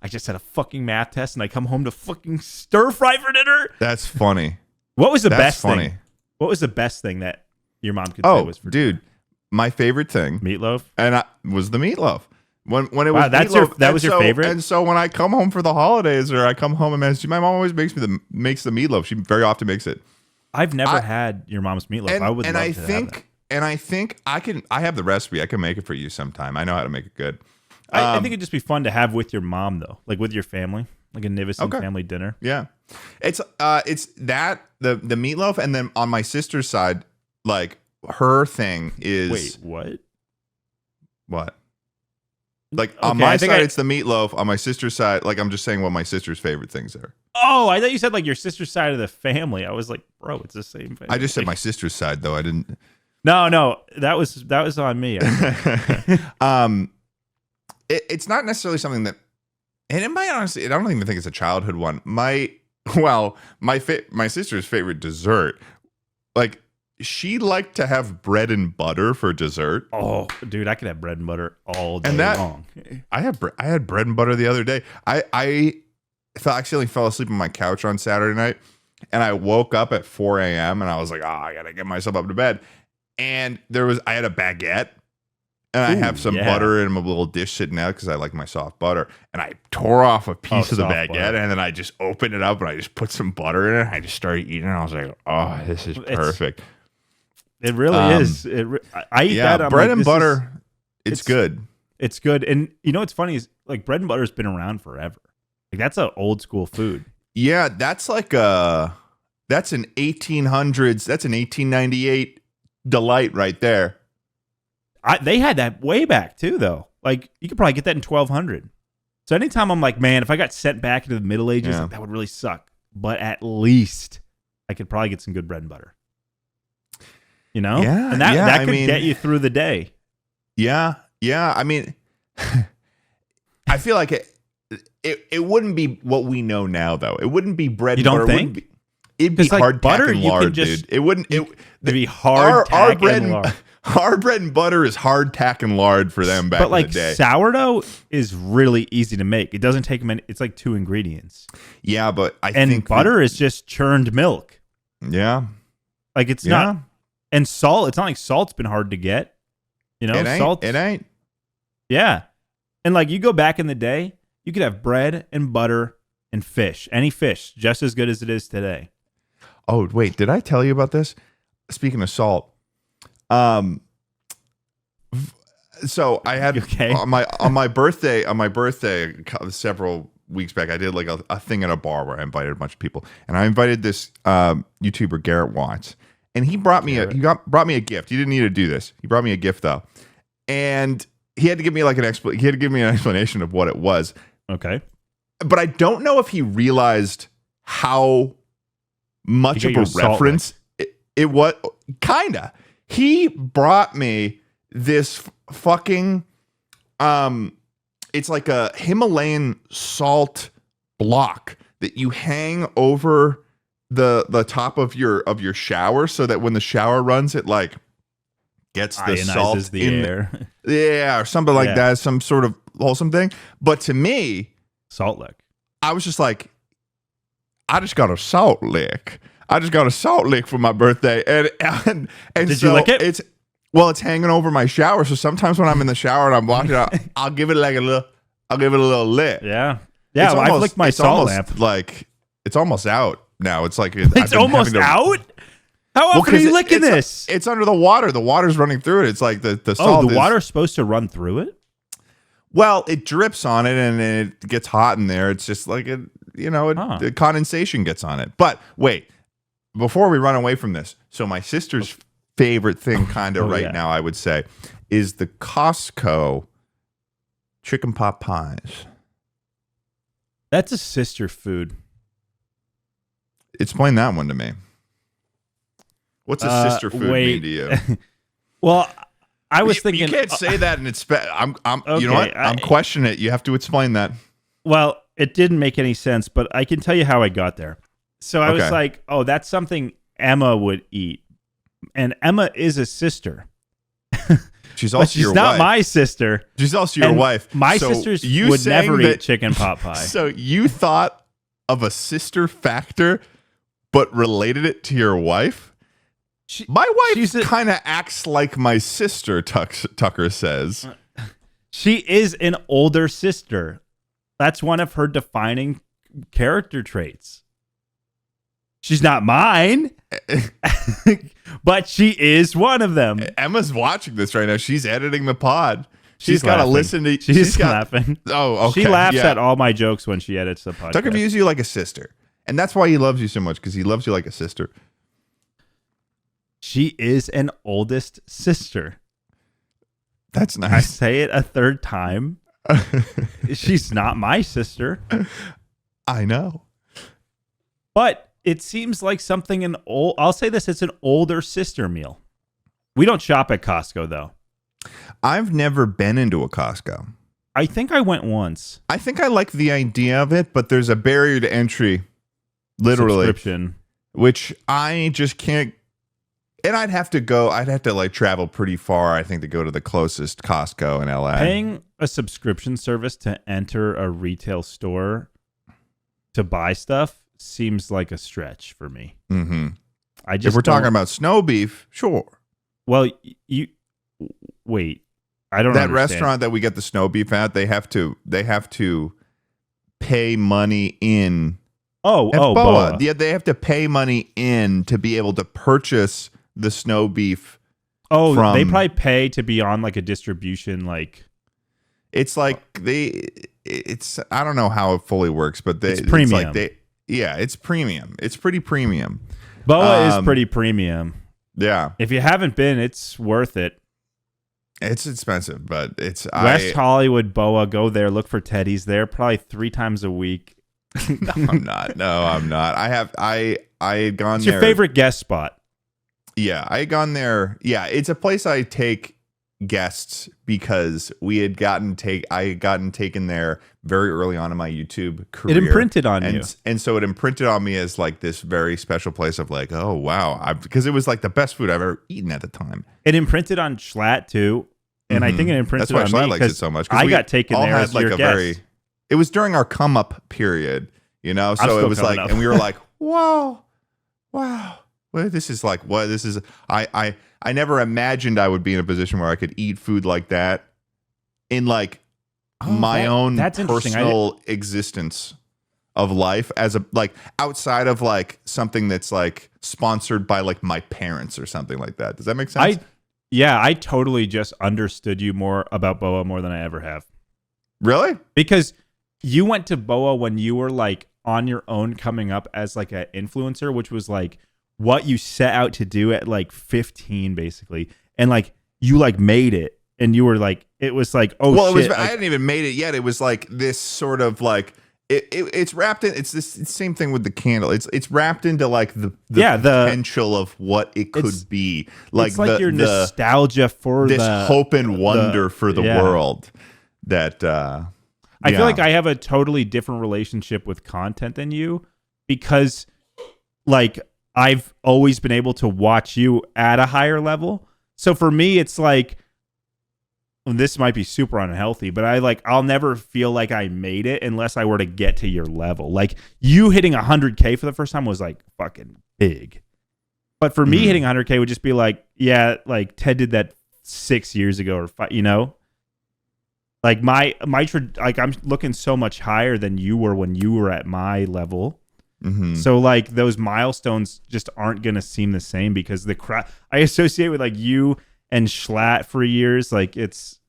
I just had a fucking math test and I come home to fucking stir fry for dinner. That's funny. What was the best thing? What was the best thing that your mom could say was for dinner? My favorite thing. Meatloaf? And was the meatloaf. When it was meatloaf, that was your favorite? And so when I come home for the holidays or I come home and my mom always makes the meatloaf. She very often makes it. I've never had your mom's meatloaf. I would love to have that. And I think I have the recipe. I can make it for you sometime. I know how to make it good. I think it'd just be fun to have with your mom though, like with your family, like a Nivison family dinner. Yeah. It's that the meatloaf, and then on my sister's side, like her thing is Wait, what? What? Like on my side, it's the meatloaf. On my sister's side, like I'm just saying what my sister's favorite things are. Oh, I thought you said like your sister's side of the family. I was like, bro, it's the same family. I just said my sister's side though. I didn't. No, that was on me. It's not necessarily something that, and it might honestly, I don't even think it's a childhood one. My sister's favorite dessert, like. She liked to have bread and butter for dessert. Oh, dude, I could have bread and butter all day long. I had bread and butter the other day. I accidentally fell asleep on my couch on Saturday night, and I woke up at 4 a.m. and I was like, I gotta get myself up to bed. And I had a baguette, and I have some butter in my little dish sitting out because I like my soft butter. And I tore off a piece of the baguette, butter. And then I just opened it up and I just put some butter in it. And I just started eating it. And I was like, oh, this is perfect. It really is. I eat that. Bread and butter. It's good. It's good. And you know what's funny is like bread and butter has been around forever. Like that's an old school food. Yeah, that's like that's an 1800s. That's an 1898 delight right there. They had that way back too, though. Like you could probably get that in 1200. So anytime I'm like, man, if I got sent back into the Middle Ages, like, that would really suck. But at least I could probably get some good bread and butter. You know? Yeah. And that could get you through the day. Yeah. Yeah. I mean, I feel like it wouldn't be what we know now, though. It wouldn't be bread and butter. You don't think? It'd be 'Cause, like, hardtack butter, and you can lard, just- dude. It wouldn't. It'd be hard our tack bread and lard. our bread and butter is hardtack and lard for them back But in like the day. sourdough is really easy to make. It doesn't take many. It's like 2 ingredients. Yeah, but I And think butter is just churned milk. Yeah, Like it's not. And salt. It's not like salt's been hard to get. You know, salt. It ain't. Yeah. And like you go back in the day, you could have bread and butter and fish. Any fish, just as good as it is today. Oh wait, did I tell you about this? Speaking of salt, so I had on my birthday several weeks back, I did like a thing at a bar where I invited a bunch of people, and I invited this YouTuber Garrett Watts, and he brought me brought me a gift. He didn't need to do this. He brought me a gift though, and he had to give me like he had to give me an explanation of what it was. Okay, but I don't know if he realized how much of a reference it was. Kinda. He brought me this fucking it's like a Himalayan salt block that you hang over the top of your shower so that when the shower runs it like gets the salt the air. Yeah, or something like that, some sort of wholesome thing. But to me, salt lick. I was just like, I just got a salt lick. I just got a salt lick for my birthday, and did so you lick it? It's hanging over my shower. So sometimes when I'm in the shower and I'm washing it, I'll give it a little lick. Yeah, yeah. Well, I've licked my salt lamp. Like it's almost out now. It's like it's almost out. How often are you licking this? It's under the water. The water's running through it. It's like the salt. Oh, the water's supposed to run through it. Well, it drips on it and it gets hot in there. It's just like the condensation gets on it. But wait. Before we run away from this, so my sister's favorite thing now, I would say, is the Costco chicken pot pies. That's a sister food. Explain that one to me. What's a sister food mean to you? Well, I was thinking... You can't say that and it's... I'm okay, you know what? I'm questioning it. You have to explain that. Well, it didn't make any sense, but I can tell you how I got there. So I was like, oh, that's something Emma would eat. And Emma is a sister. She's also your wife. She's not my sister. She's also your wife. My sisters would never eat chicken pot pie. So you thought of a sister factor, but related it to your wife? My wife kind of acts like my sister, Tucker says. She is an older sister. That's one of her defining character traits. She's not mine, but she is one of them. Emma's watching this right now. She's editing the pod. She's got to listen to... She's laughing. Oh, okay. She laughs at all my jokes when she edits the podcast. Tucker views you like a sister. And that's why he loves you so much, because he loves you like a sister. She is an oldest sister. That's nice. I say it a third time. She's not my sister. I know. But... it seems like something I'll say this, it's an older sister meal. We don't shop at Costco, though. I've never been into a Costco. I think I went once. I think I like the idea of it, but there's a barrier to entry, literally. Subscription. Which I just can't. And I'd have to like travel pretty far, I think, to go to the closest Costco in LA. Paying a subscription service to enter a retail store to buy stuff seems like a stretch for me. Mm-hmm. If we're talking about snow beef, sure. Well, you wait. I don't. That understand. restaurant that we get the snow beef at, they have to pay money in. Boa. Yeah, they have to pay money in to be able to purchase the snow beef. Oh, they probably pay to be on like a distribution, like. It's like it's I don't know how it fully works, but it's premium. It's like it's premium. It's pretty premium. Boa is pretty premium. Yeah. If you haven't been, it's worth it. It's expensive, but it's West Hollywood Boa. Go there. Look for Teddy's there probably 3 times a week. No, I'm not. I had gone it's there. Your favorite guest spot. Yeah, I had gone there. Yeah, it's a place I take guests because I had gotten taken there very early on in my YouTube career. It imprinted on you. And so it imprinted on me as like this very special place of like, oh wow, because it was like the best food I've ever eaten at the time. It imprinted on Schlatt too. And I think it imprinted on me. That's why Schlatt likes it so much. I got taken there as your guest. It was during our come up period, you know? So it was like, and we were like, wow. Well, this is like, what? This is, I never imagined I would be in a position where I could eat food like that in like my own personal existence of life as a, like outside of like something that's like sponsored by like my parents or something like that. Does that make sense? I totally just understood you more about BOA more than I ever have. Really? Because you went to BOA when you were like on your own coming up as like an influencer, which was like what you set out to do at like 15 basically. And like you like made it and you were like, it was like, oh well, shit. I hadn't even made it yet. It was like this sort of like, it's wrapped in, it's this same thing with the candle. It's wrapped into like the potential of what it could be. Like it's like your nostalgia for this hope and wonder for the world that, I feel like I have a totally different relationship with content than you because like I've always been able to watch you at a higher level. So for me, it's like, this might be super unhealthy, but I'll never feel like I made it unless I were to get to your level. Like you hitting 100K for the first time was like fucking big. But for me, hitting 100K would just be like, yeah, like Ted did that 6 years ago or 5, you know? Like I'm looking so much higher than you were when you were at my level. Mm-hmm. So like those milestones just aren't going to seem the same because the crowd I associate with like you and Schlatt for years. Like it's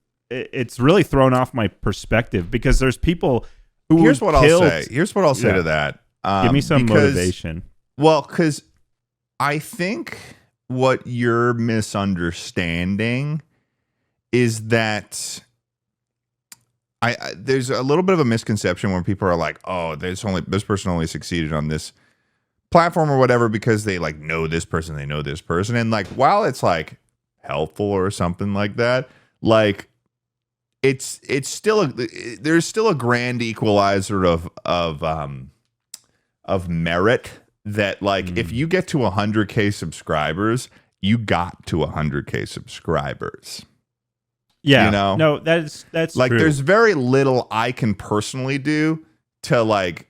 really thrown off my perspective because there's people who Here's what I'll say to that. Give me some motivation. Well, because I think what you're misunderstanding is that there's a little bit of a misconception when people are like, oh, this person only succeeded on this platform or whatever because they like know this person, and like while it's like helpful or something like that, like it's still there's still a grand equalizer of merit that like if you get to 100K subscribers, you got to 100K subscribers. Yeah, you know? No, that's like true. There's very little I can personally do to like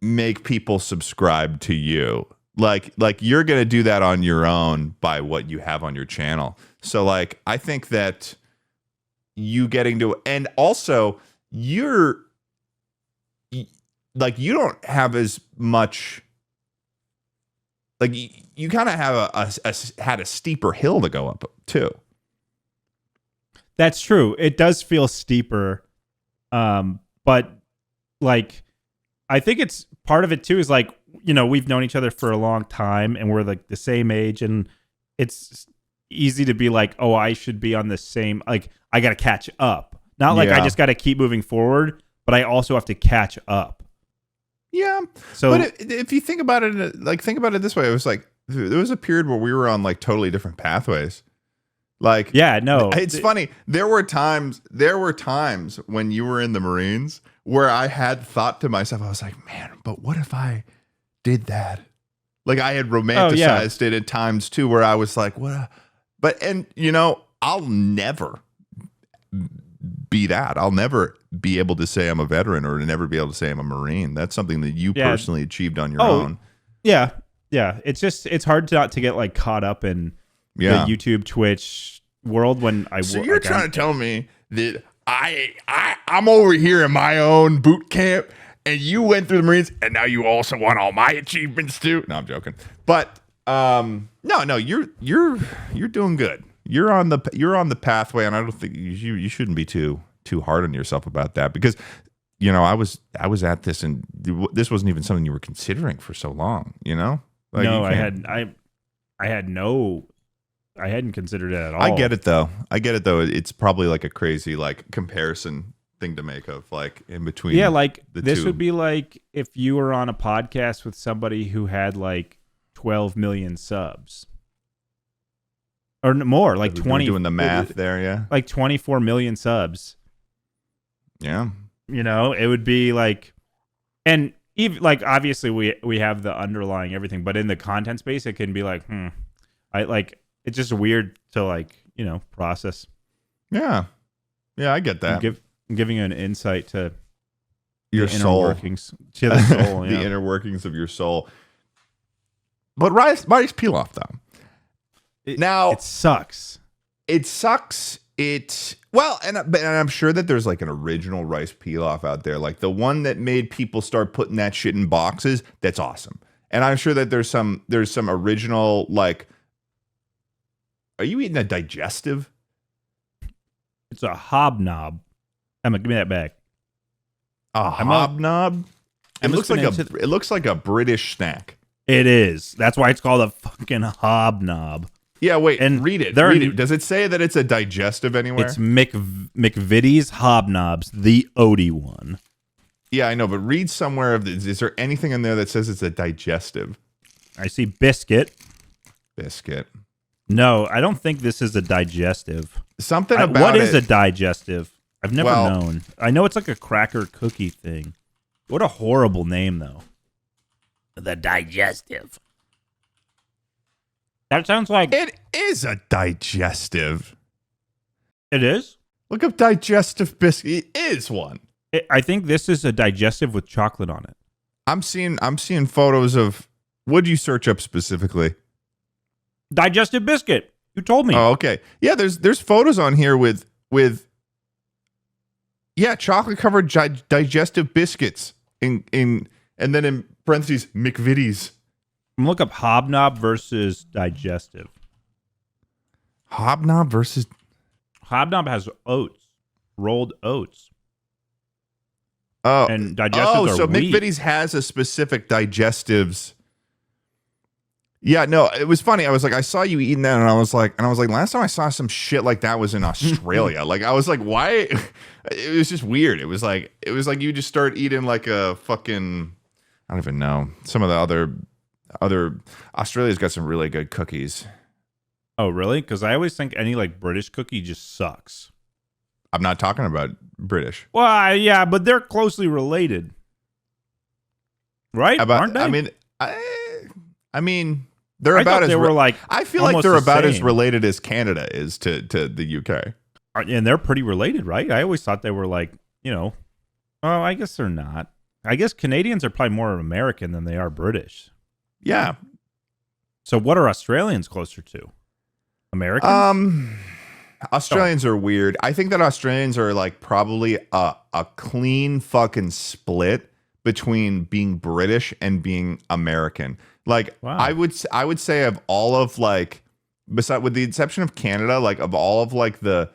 make people subscribe to you. Like you're gonna do that on your own by what you have on your channel. So like I think that you getting to, and also you're like you don't have as much. Like you kind of have had a steeper hill to go up too. That's true. It does feel steeper. But like, I think it's part of it too is like, you know, we've known each other for a long time and we're like the same age and it's easy to be like, oh, I should be on the same, like I got to catch up. Not like I just got to keep moving forward, but I also have to catch up. Yeah. So, but if you think about it, like think about it this way, it was like, there was a period where we were on like totally different pathways. Like, yeah, no, it's funny. There were times when you were in the Marines where I had thought to myself, I was like, man, but what if I did that? Like I had romanticized it at times too, where I was like, what? And you know, I'll never be that. I'll never be able to say I'm a veteran or never be able to say I'm a Marine. That's something that you personally achieved on your own. Yeah. Yeah. It's hard not to get like caught up in the YouTube, Twitch world when I. So you're trying to tell me that I'm over here in my own boot camp, and you went through the Marines, and now you also want all my achievements too? No, I'm joking. But no, you're doing good. You're on the pathway, and I don't think you shouldn't be too hard on yourself about that because you know I was at this, and this wasn't even something you were considering for so long. You know, like no, I hadn't considered it at all. I get it though. It's probably like a crazy like comparison thing to make of like in between. Yeah, like this would be like if you were on a podcast with somebody who had like 12 million subs. or more, like We're 20. doing the math there, yeah. Like 24 million subs. Yeah. You know, it would be like, and even like obviously we have the underlying everything, but in the content space, it can be like, I like it's just weird to like process. Yeah, I get that. I'm giving you an insight to your the inner soul, workings, to the soul, the inner workings of your soul. But rice pilaf though. It sucks. It sucks. And I'm sure that there's like an original rice pilaf out there, like the one that made people start putting that shit in boxes. That's awesome. And I'm sure that there's some original, like, are you eating a digestive? It's a hobnob. Emma, give me that back. A hobnob? It looks like a British snack. It is. That's why it's called a fucking hobnob. Yeah, wait, and read it. Does it say that it's a digestive anywhere? It's McVitie's Hobnobs, the Odie one. Yeah, I know, but read somewhere is there anything in there that says it's a digestive? I see biscuit. No, I don't think this is a digestive. Something about what is a digestive? I've never known. I know it's like a cracker cookie thing. What a horrible name, though. The digestive. That sounds like... It is a digestive. It is? Look up digestive biscuit. It is one. I think this is a digestive with chocolate on it. I'm seeing photos of... What did you search up specifically? Digestive biscuit. You told me. Oh, okay. Yeah, there's photos on here with chocolate covered digestive biscuits in and then in parentheses McVitie's. I'm gonna look up hobnob versus digestive. Hobnob has oats, rolled oats. Oh, and digestives are so wheat. McVitie's has a specific digestives. Yeah, no, it was funny. I was like, I saw you eating that, and I was like, last time I saw some shit like that was in Australia. Like, I was like, why? It was just weird. It was like you just start eating like a fucking, I don't even know. Some of the other Australia's got some really good cookies. Oh, really? Because I always think any like British cookie just sucks. I'm not talking about British. Well, yeah, but they're closely related, right? Aren't they? I mean, they're about as I feel like they're about as related as Canada is to the UK. And they're pretty related, right? I always thought they were like, well, I guess they're not. I guess Canadians are probably more American than they are British. Yeah. So what are Australians closer to? Americans? Australians are weird. I think that Australians are like probably a clean fucking split between being British and being American. Like, wow. I would say of all of like, beside with the exception of Canada, like of all of like the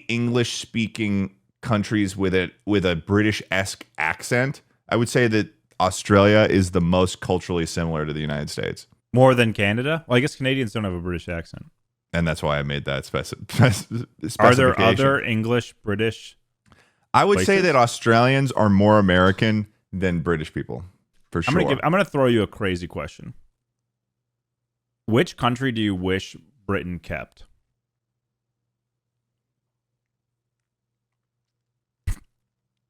English speaking countries with a British-esque accent, I would say that Australia is the most culturally similar to the United States. More than Canada? Well, I guess Canadians don't have a British accent. And that's why I made that specification. Are there other English, British I would say that Australians are more American than British people, for sure. I'm going to throw you a crazy question. Which country do you wish Britain kept?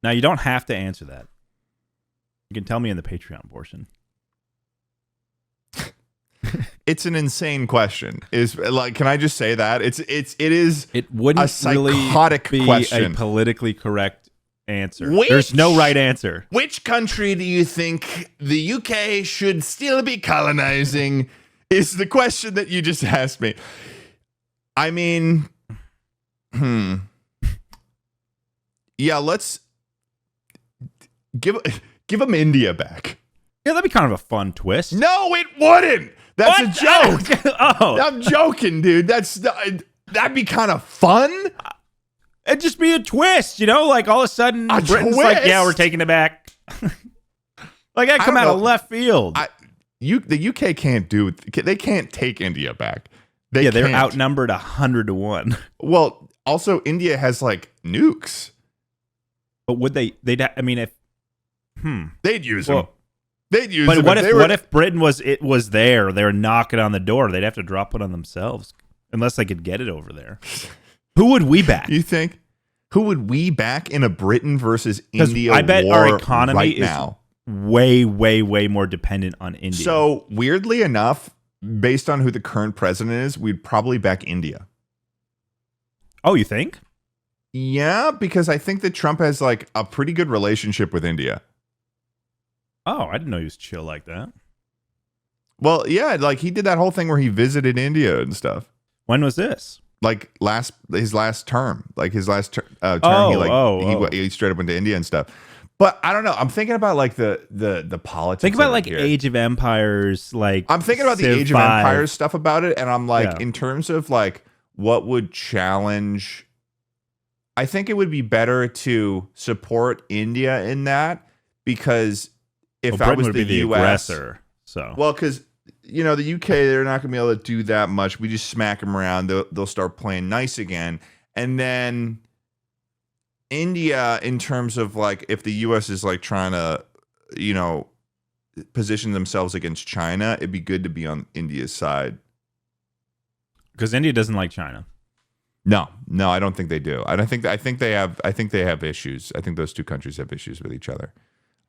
Now, you don't have to answer that. You can tell me in the Patreon portion. It's an insane question. Can I just say that? It wouldn't a psychotic really be question. A politically correct answer. There's no right answer. Which country do you think the UK should still be colonizing? Is the question that you just asked me. I mean, yeah, let's give them India back. Yeah, that'd be kind of a fun twist. No, it wouldn't. That's a joke. Oh, I'm joking, dude. That'd be kind of fun. It'd just be a twist, like all of a sudden Britain's like, yeah, we're taking it back. Like that come out of left field. The UK can't they can't take India back. They're outnumbered 100-1. Well, also India has like nukes. But would they'd use them. They'd use But them. what if Britain was there? They were knocking on the door. They'd have to drop it on themselves unless they could get it over there. Who would we back? You think? Who would we back in a Britain versus India war? I bet our economy right is now way, way, way more dependent on India. So weirdly enough, based on who the current president is, we'd probably back India. Oh, you think? Yeah, because I think that Trump has like a pretty good relationship with India. Oh, I didn't know he was chill like that. Well, yeah, like he did that whole thing where he visited India and stuff. When was this? Like his last term, he straight up went to India and stuff. But I don't know. I'm thinking about like the politics. Think about like here. Age of Empires. Like I'm thinking about the Civ Age of 5. Empires stuff about it, and I'm like, Yeah. in terms of like what would challenge. I think it would be better to support India in that, because if I Britain was would the be the US, aggressor. So well, because the UK, they're not going to be able to do that much. We just smack them around. They'll start playing nice again, and then India, in terms of like if the US is like trying to, position themselves against China, it'd be good to be on India's side. because India doesn't like China. No, I don't think they do. I think they have issues. I think those two countries have issues with each other.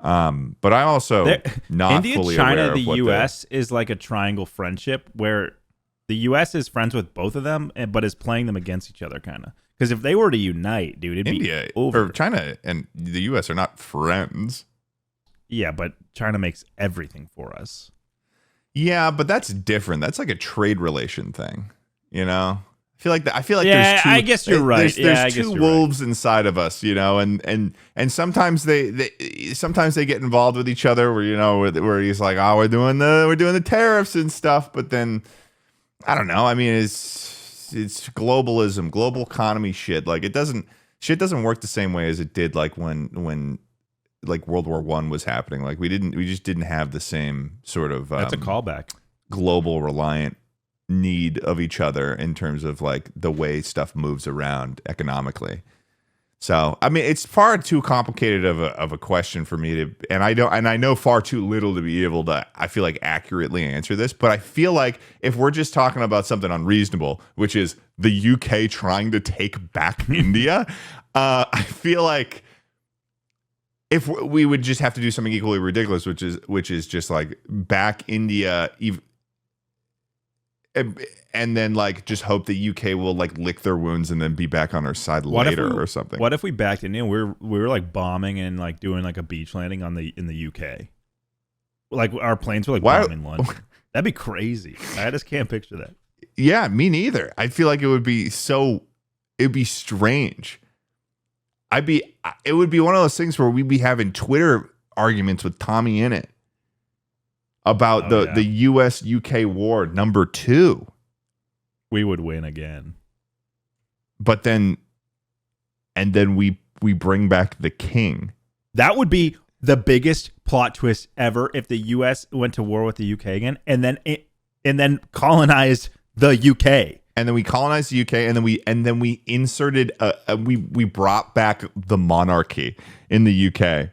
But I'm also not India, fully China, aware of the what US is like a triangle friendship where the US is friends with both of them, but is playing them against each other, kind of. Because if they were to unite, dude, it'd India be over. or China and the US are not friends. Yeah, but China makes everything for us. Yeah, but that's different. That's like a trade relation thing, I feel like Yeah, there's two. I guess you're right. There's two wolves inside of us, and sometimes they get involved with each other. Where he's like, oh, we're doing the tariffs and stuff, but then I don't know. I mean, it's globalism, global economy shit. Like shit doesn't work the same way as it did like when like World War I was happening. Like we just didn't have the same sort of That's a callback. global reliant need of each other in terms of like the way stuff moves around economically. So I mean, it's far too complicated of a question for me to, and I know far too little to be able to, I feel like, accurately answer this. But I feel like if we're just talking about something unreasonable, which is the UK trying to take back India, I feel like if we would just have to do something equally ridiculous, which is just like back India, and then like just hope the UK will like lick their wounds and then be back on our side later or something. What if we backed India and we were like bombing and like doing like a beach landing in the UK? Like our planes were like bombing London. That'd be crazy. I just can't picture that. Yeah, me neither. I feel like it'd be strange. It would be one of those things where we'd be having Twitter arguments with Tommy in it about the US UK war number 2. We would win again. But then we bring back the king. That would be the biggest plot twist ever if the US went to war with the UK again and then colonized the UK. And then we colonized the UK, and then we inserted we brought back the monarchy in the UK.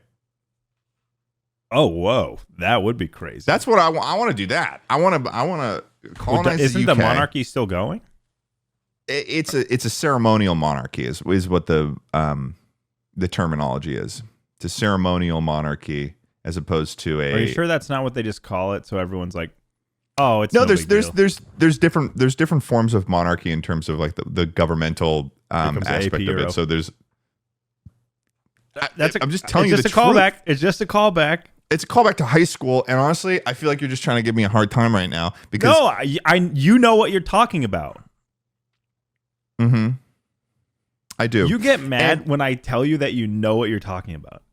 Oh, whoa. That would be crazy. That's what I want. I want to do that. I want to colonize the UK. Isn't the monarchy still going? It's a ceremonial monarchy is what the terminology is. It's a ceremonial monarchy as opposed to a. Are you sure that's not what they just call it? So everyone's like, oh, it's no. There's different forms of monarchy in terms of like the governmental aspect of it. So there's. I'm just telling you the truth. Callback. It's just a callback. It's a callback to high school, and honestly, I feel like you're just trying to give me a hard time right now because no, you know what you're talking about. Mm-hmm. I do. You get mad when I tell you that you know what you're talking about.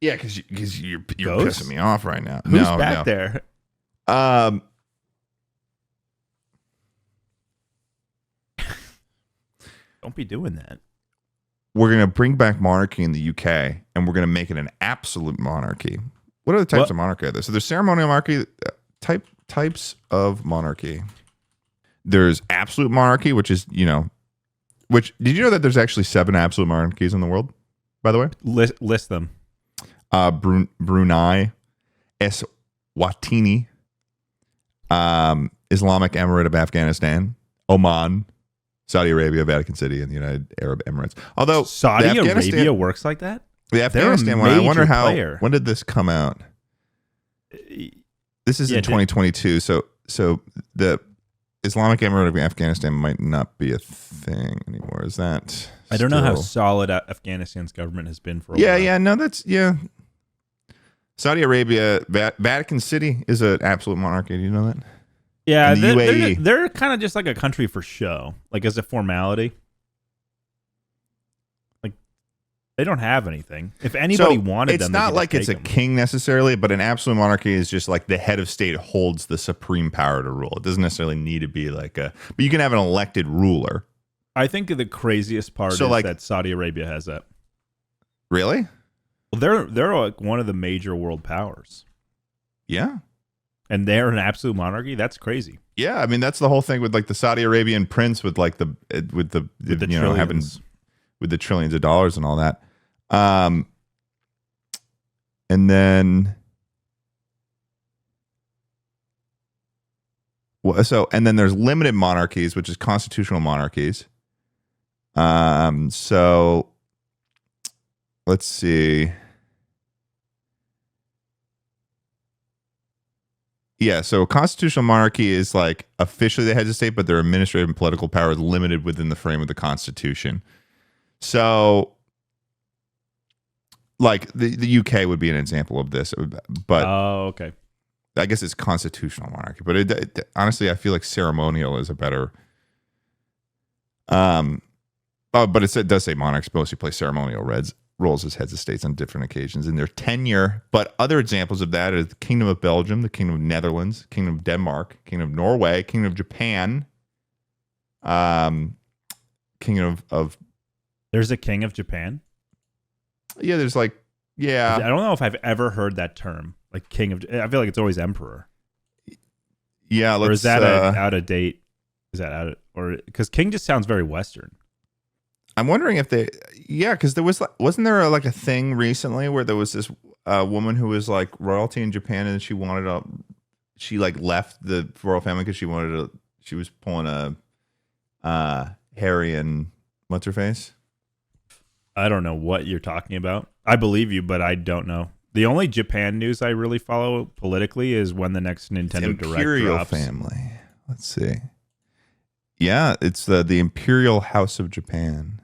Yeah, because you're pissing me off right now. Who's back there? Don't be doing that. We're going to bring back monarchy in the UK, and we're going to make it an absolute monarchy. What are the types of monarchy are there? So there's ceremonial monarchy, types of monarchy. There's absolute monarchy, which is, did you know that there's actually 7 absolute monarchies in the world, by the way? List them. Brunei, Eswatini, Islamic Emirate of Afghanistan, Oman, Saudi Arabia, Vatican City, and the United Arab Emirates. Although Saudi Arabia works like that? The Afghanistan one, I wonder when did this come out? This is in 2022, so the Islamic Emirate of Afghanistan might not be a thing anymore. Is that? I don't know how solid Afghanistan's government has been for a while. Yeah, no, Saudi Arabia, Vatican City is an absolute monarchy. Do you know that? Yeah, and the UAE. They're kind of just like a country for show, like as a formality. Like they don't have anything. If anybody wanted them, it's not like it's a king necessarily, but an absolute monarchy is just like the head of state holds the supreme power to rule. It doesn't necessarily need to be like but you can have an elected ruler. I think the craziest part is that Saudi Arabia has that. Really? Well, they're like one of the major world powers. Yeah. And they're an absolute monarchy. That's crazy. Yeah, I mean that's the whole thing with like the Saudi Arabian prince with like the trillions. With the trillions of dollars and all that. And then there's limited monarchies, which is constitutional monarchies. So let's see. Yeah, so constitutional monarchy is like officially the heads of state, but their administrative and political power is limited within the frame of the Constitution. So, like the UK would be an example of this, but okay. I guess it's constitutional monarchy. But it, honestly, I feel like ceremonial is a better. But it does say monarchs mostly play ceremonial roles as heads of states on different occasions in their tenure. But other examples of that are the Kingdom of Belgium, the Kingdom of Netherlands, Kingdom of Denmark, Kingdom of Norway, Kingdom of Japan, Kingdom of. There's a king of Japan? Yeah, there's I don't know if I've ever heard that term. Like king of... I feel like it's always emperor. Yeah, or is that out of date? Is that out of... Or... Because king just sounds very Western. I'm wondering if they... Yeah, because there wasn't there a thing recently where there was this woman who was like royalty in Japan and she wanted to... She left the royal family because she wanted to... She was pulling a Harry and... What's her face? I don't know what you're talking about. I believe you, but I don't know. The only Japan news I really follow politically is when the next Nintendo Direct drops. Imperial family. Let's see. Yeah, it's the Imperial House of Japan.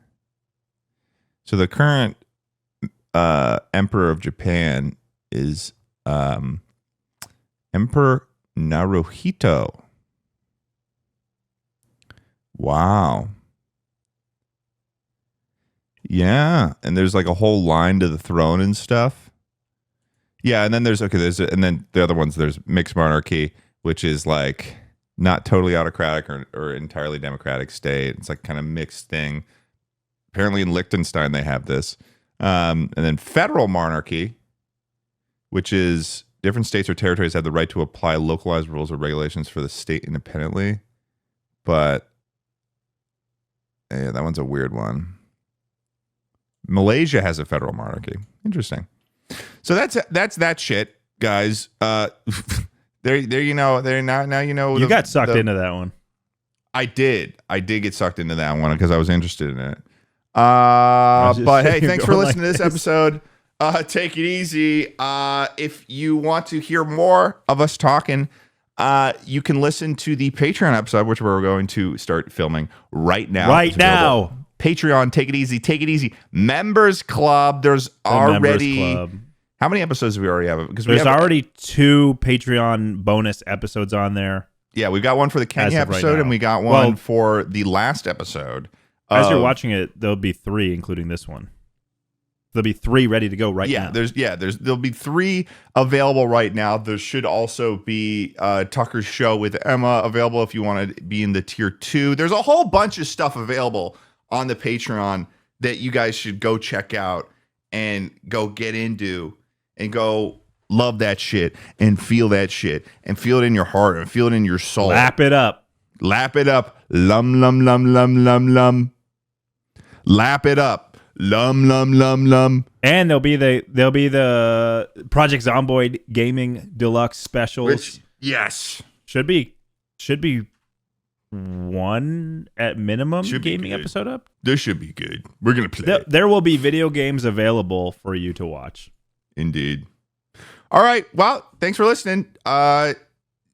So the current Emperor of Japan is Emperor Naruhito. Wow. Yeah, and there's a whole line to the throne and stuff. Yeah, and then and then the other ones, there's mixed monarchy, which is not totally autocratic or entirely democratic state. It's kind of mixed thing. Apparently in Liechtenstein they have this. And then federal monarchy, which is different states or territories have the right to apply localized rules or regulations for the state independently. But yeah, that one's a weird one. Malaysia has a federal monarchy. Interesting. So that's that shit, guys. There you know. Now you know. You got sucked into that one. I did get sucked into that one because I was interested in it. But hey, thanks for listening to this episode. Take it easy. If you want to hear more of us talking, you can listen to the Patreon episode, which we're going to start filming right now. Right now. Patreon, take it easy. Members Club. There's already... How many episodes do we already have? Because there's already 2 Patreon bonus episodes on there. Yeah, we got one for the Kenya episode, and we got one for the last episode. As you're watching it, there'll be 3, including this one. There'll be 3 ready to go now. There'll be 3 available right now. There should also be Tucker's show with Emma available if you want to be in the tier 2. There's a whole bunch of stuff available on the Patreon that you guys should go check out and go get into and go love that shit and feel that shit and feel it in your heart and feel it in your soul. Lap it up. Lum, lum, lum, lum, lum, lum. Lap it up. Lum. And there'll be the Project Zomboid Gaming Deluxe specials. Which, yes. Should be one at minimum gaming episode up. This should be good. We're gonna play. There will be video games available for you to watch. Indeed. All right. Well, thanks for listening.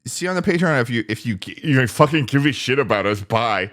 See you on the Patreon if you fucking give a shit about us. Bye.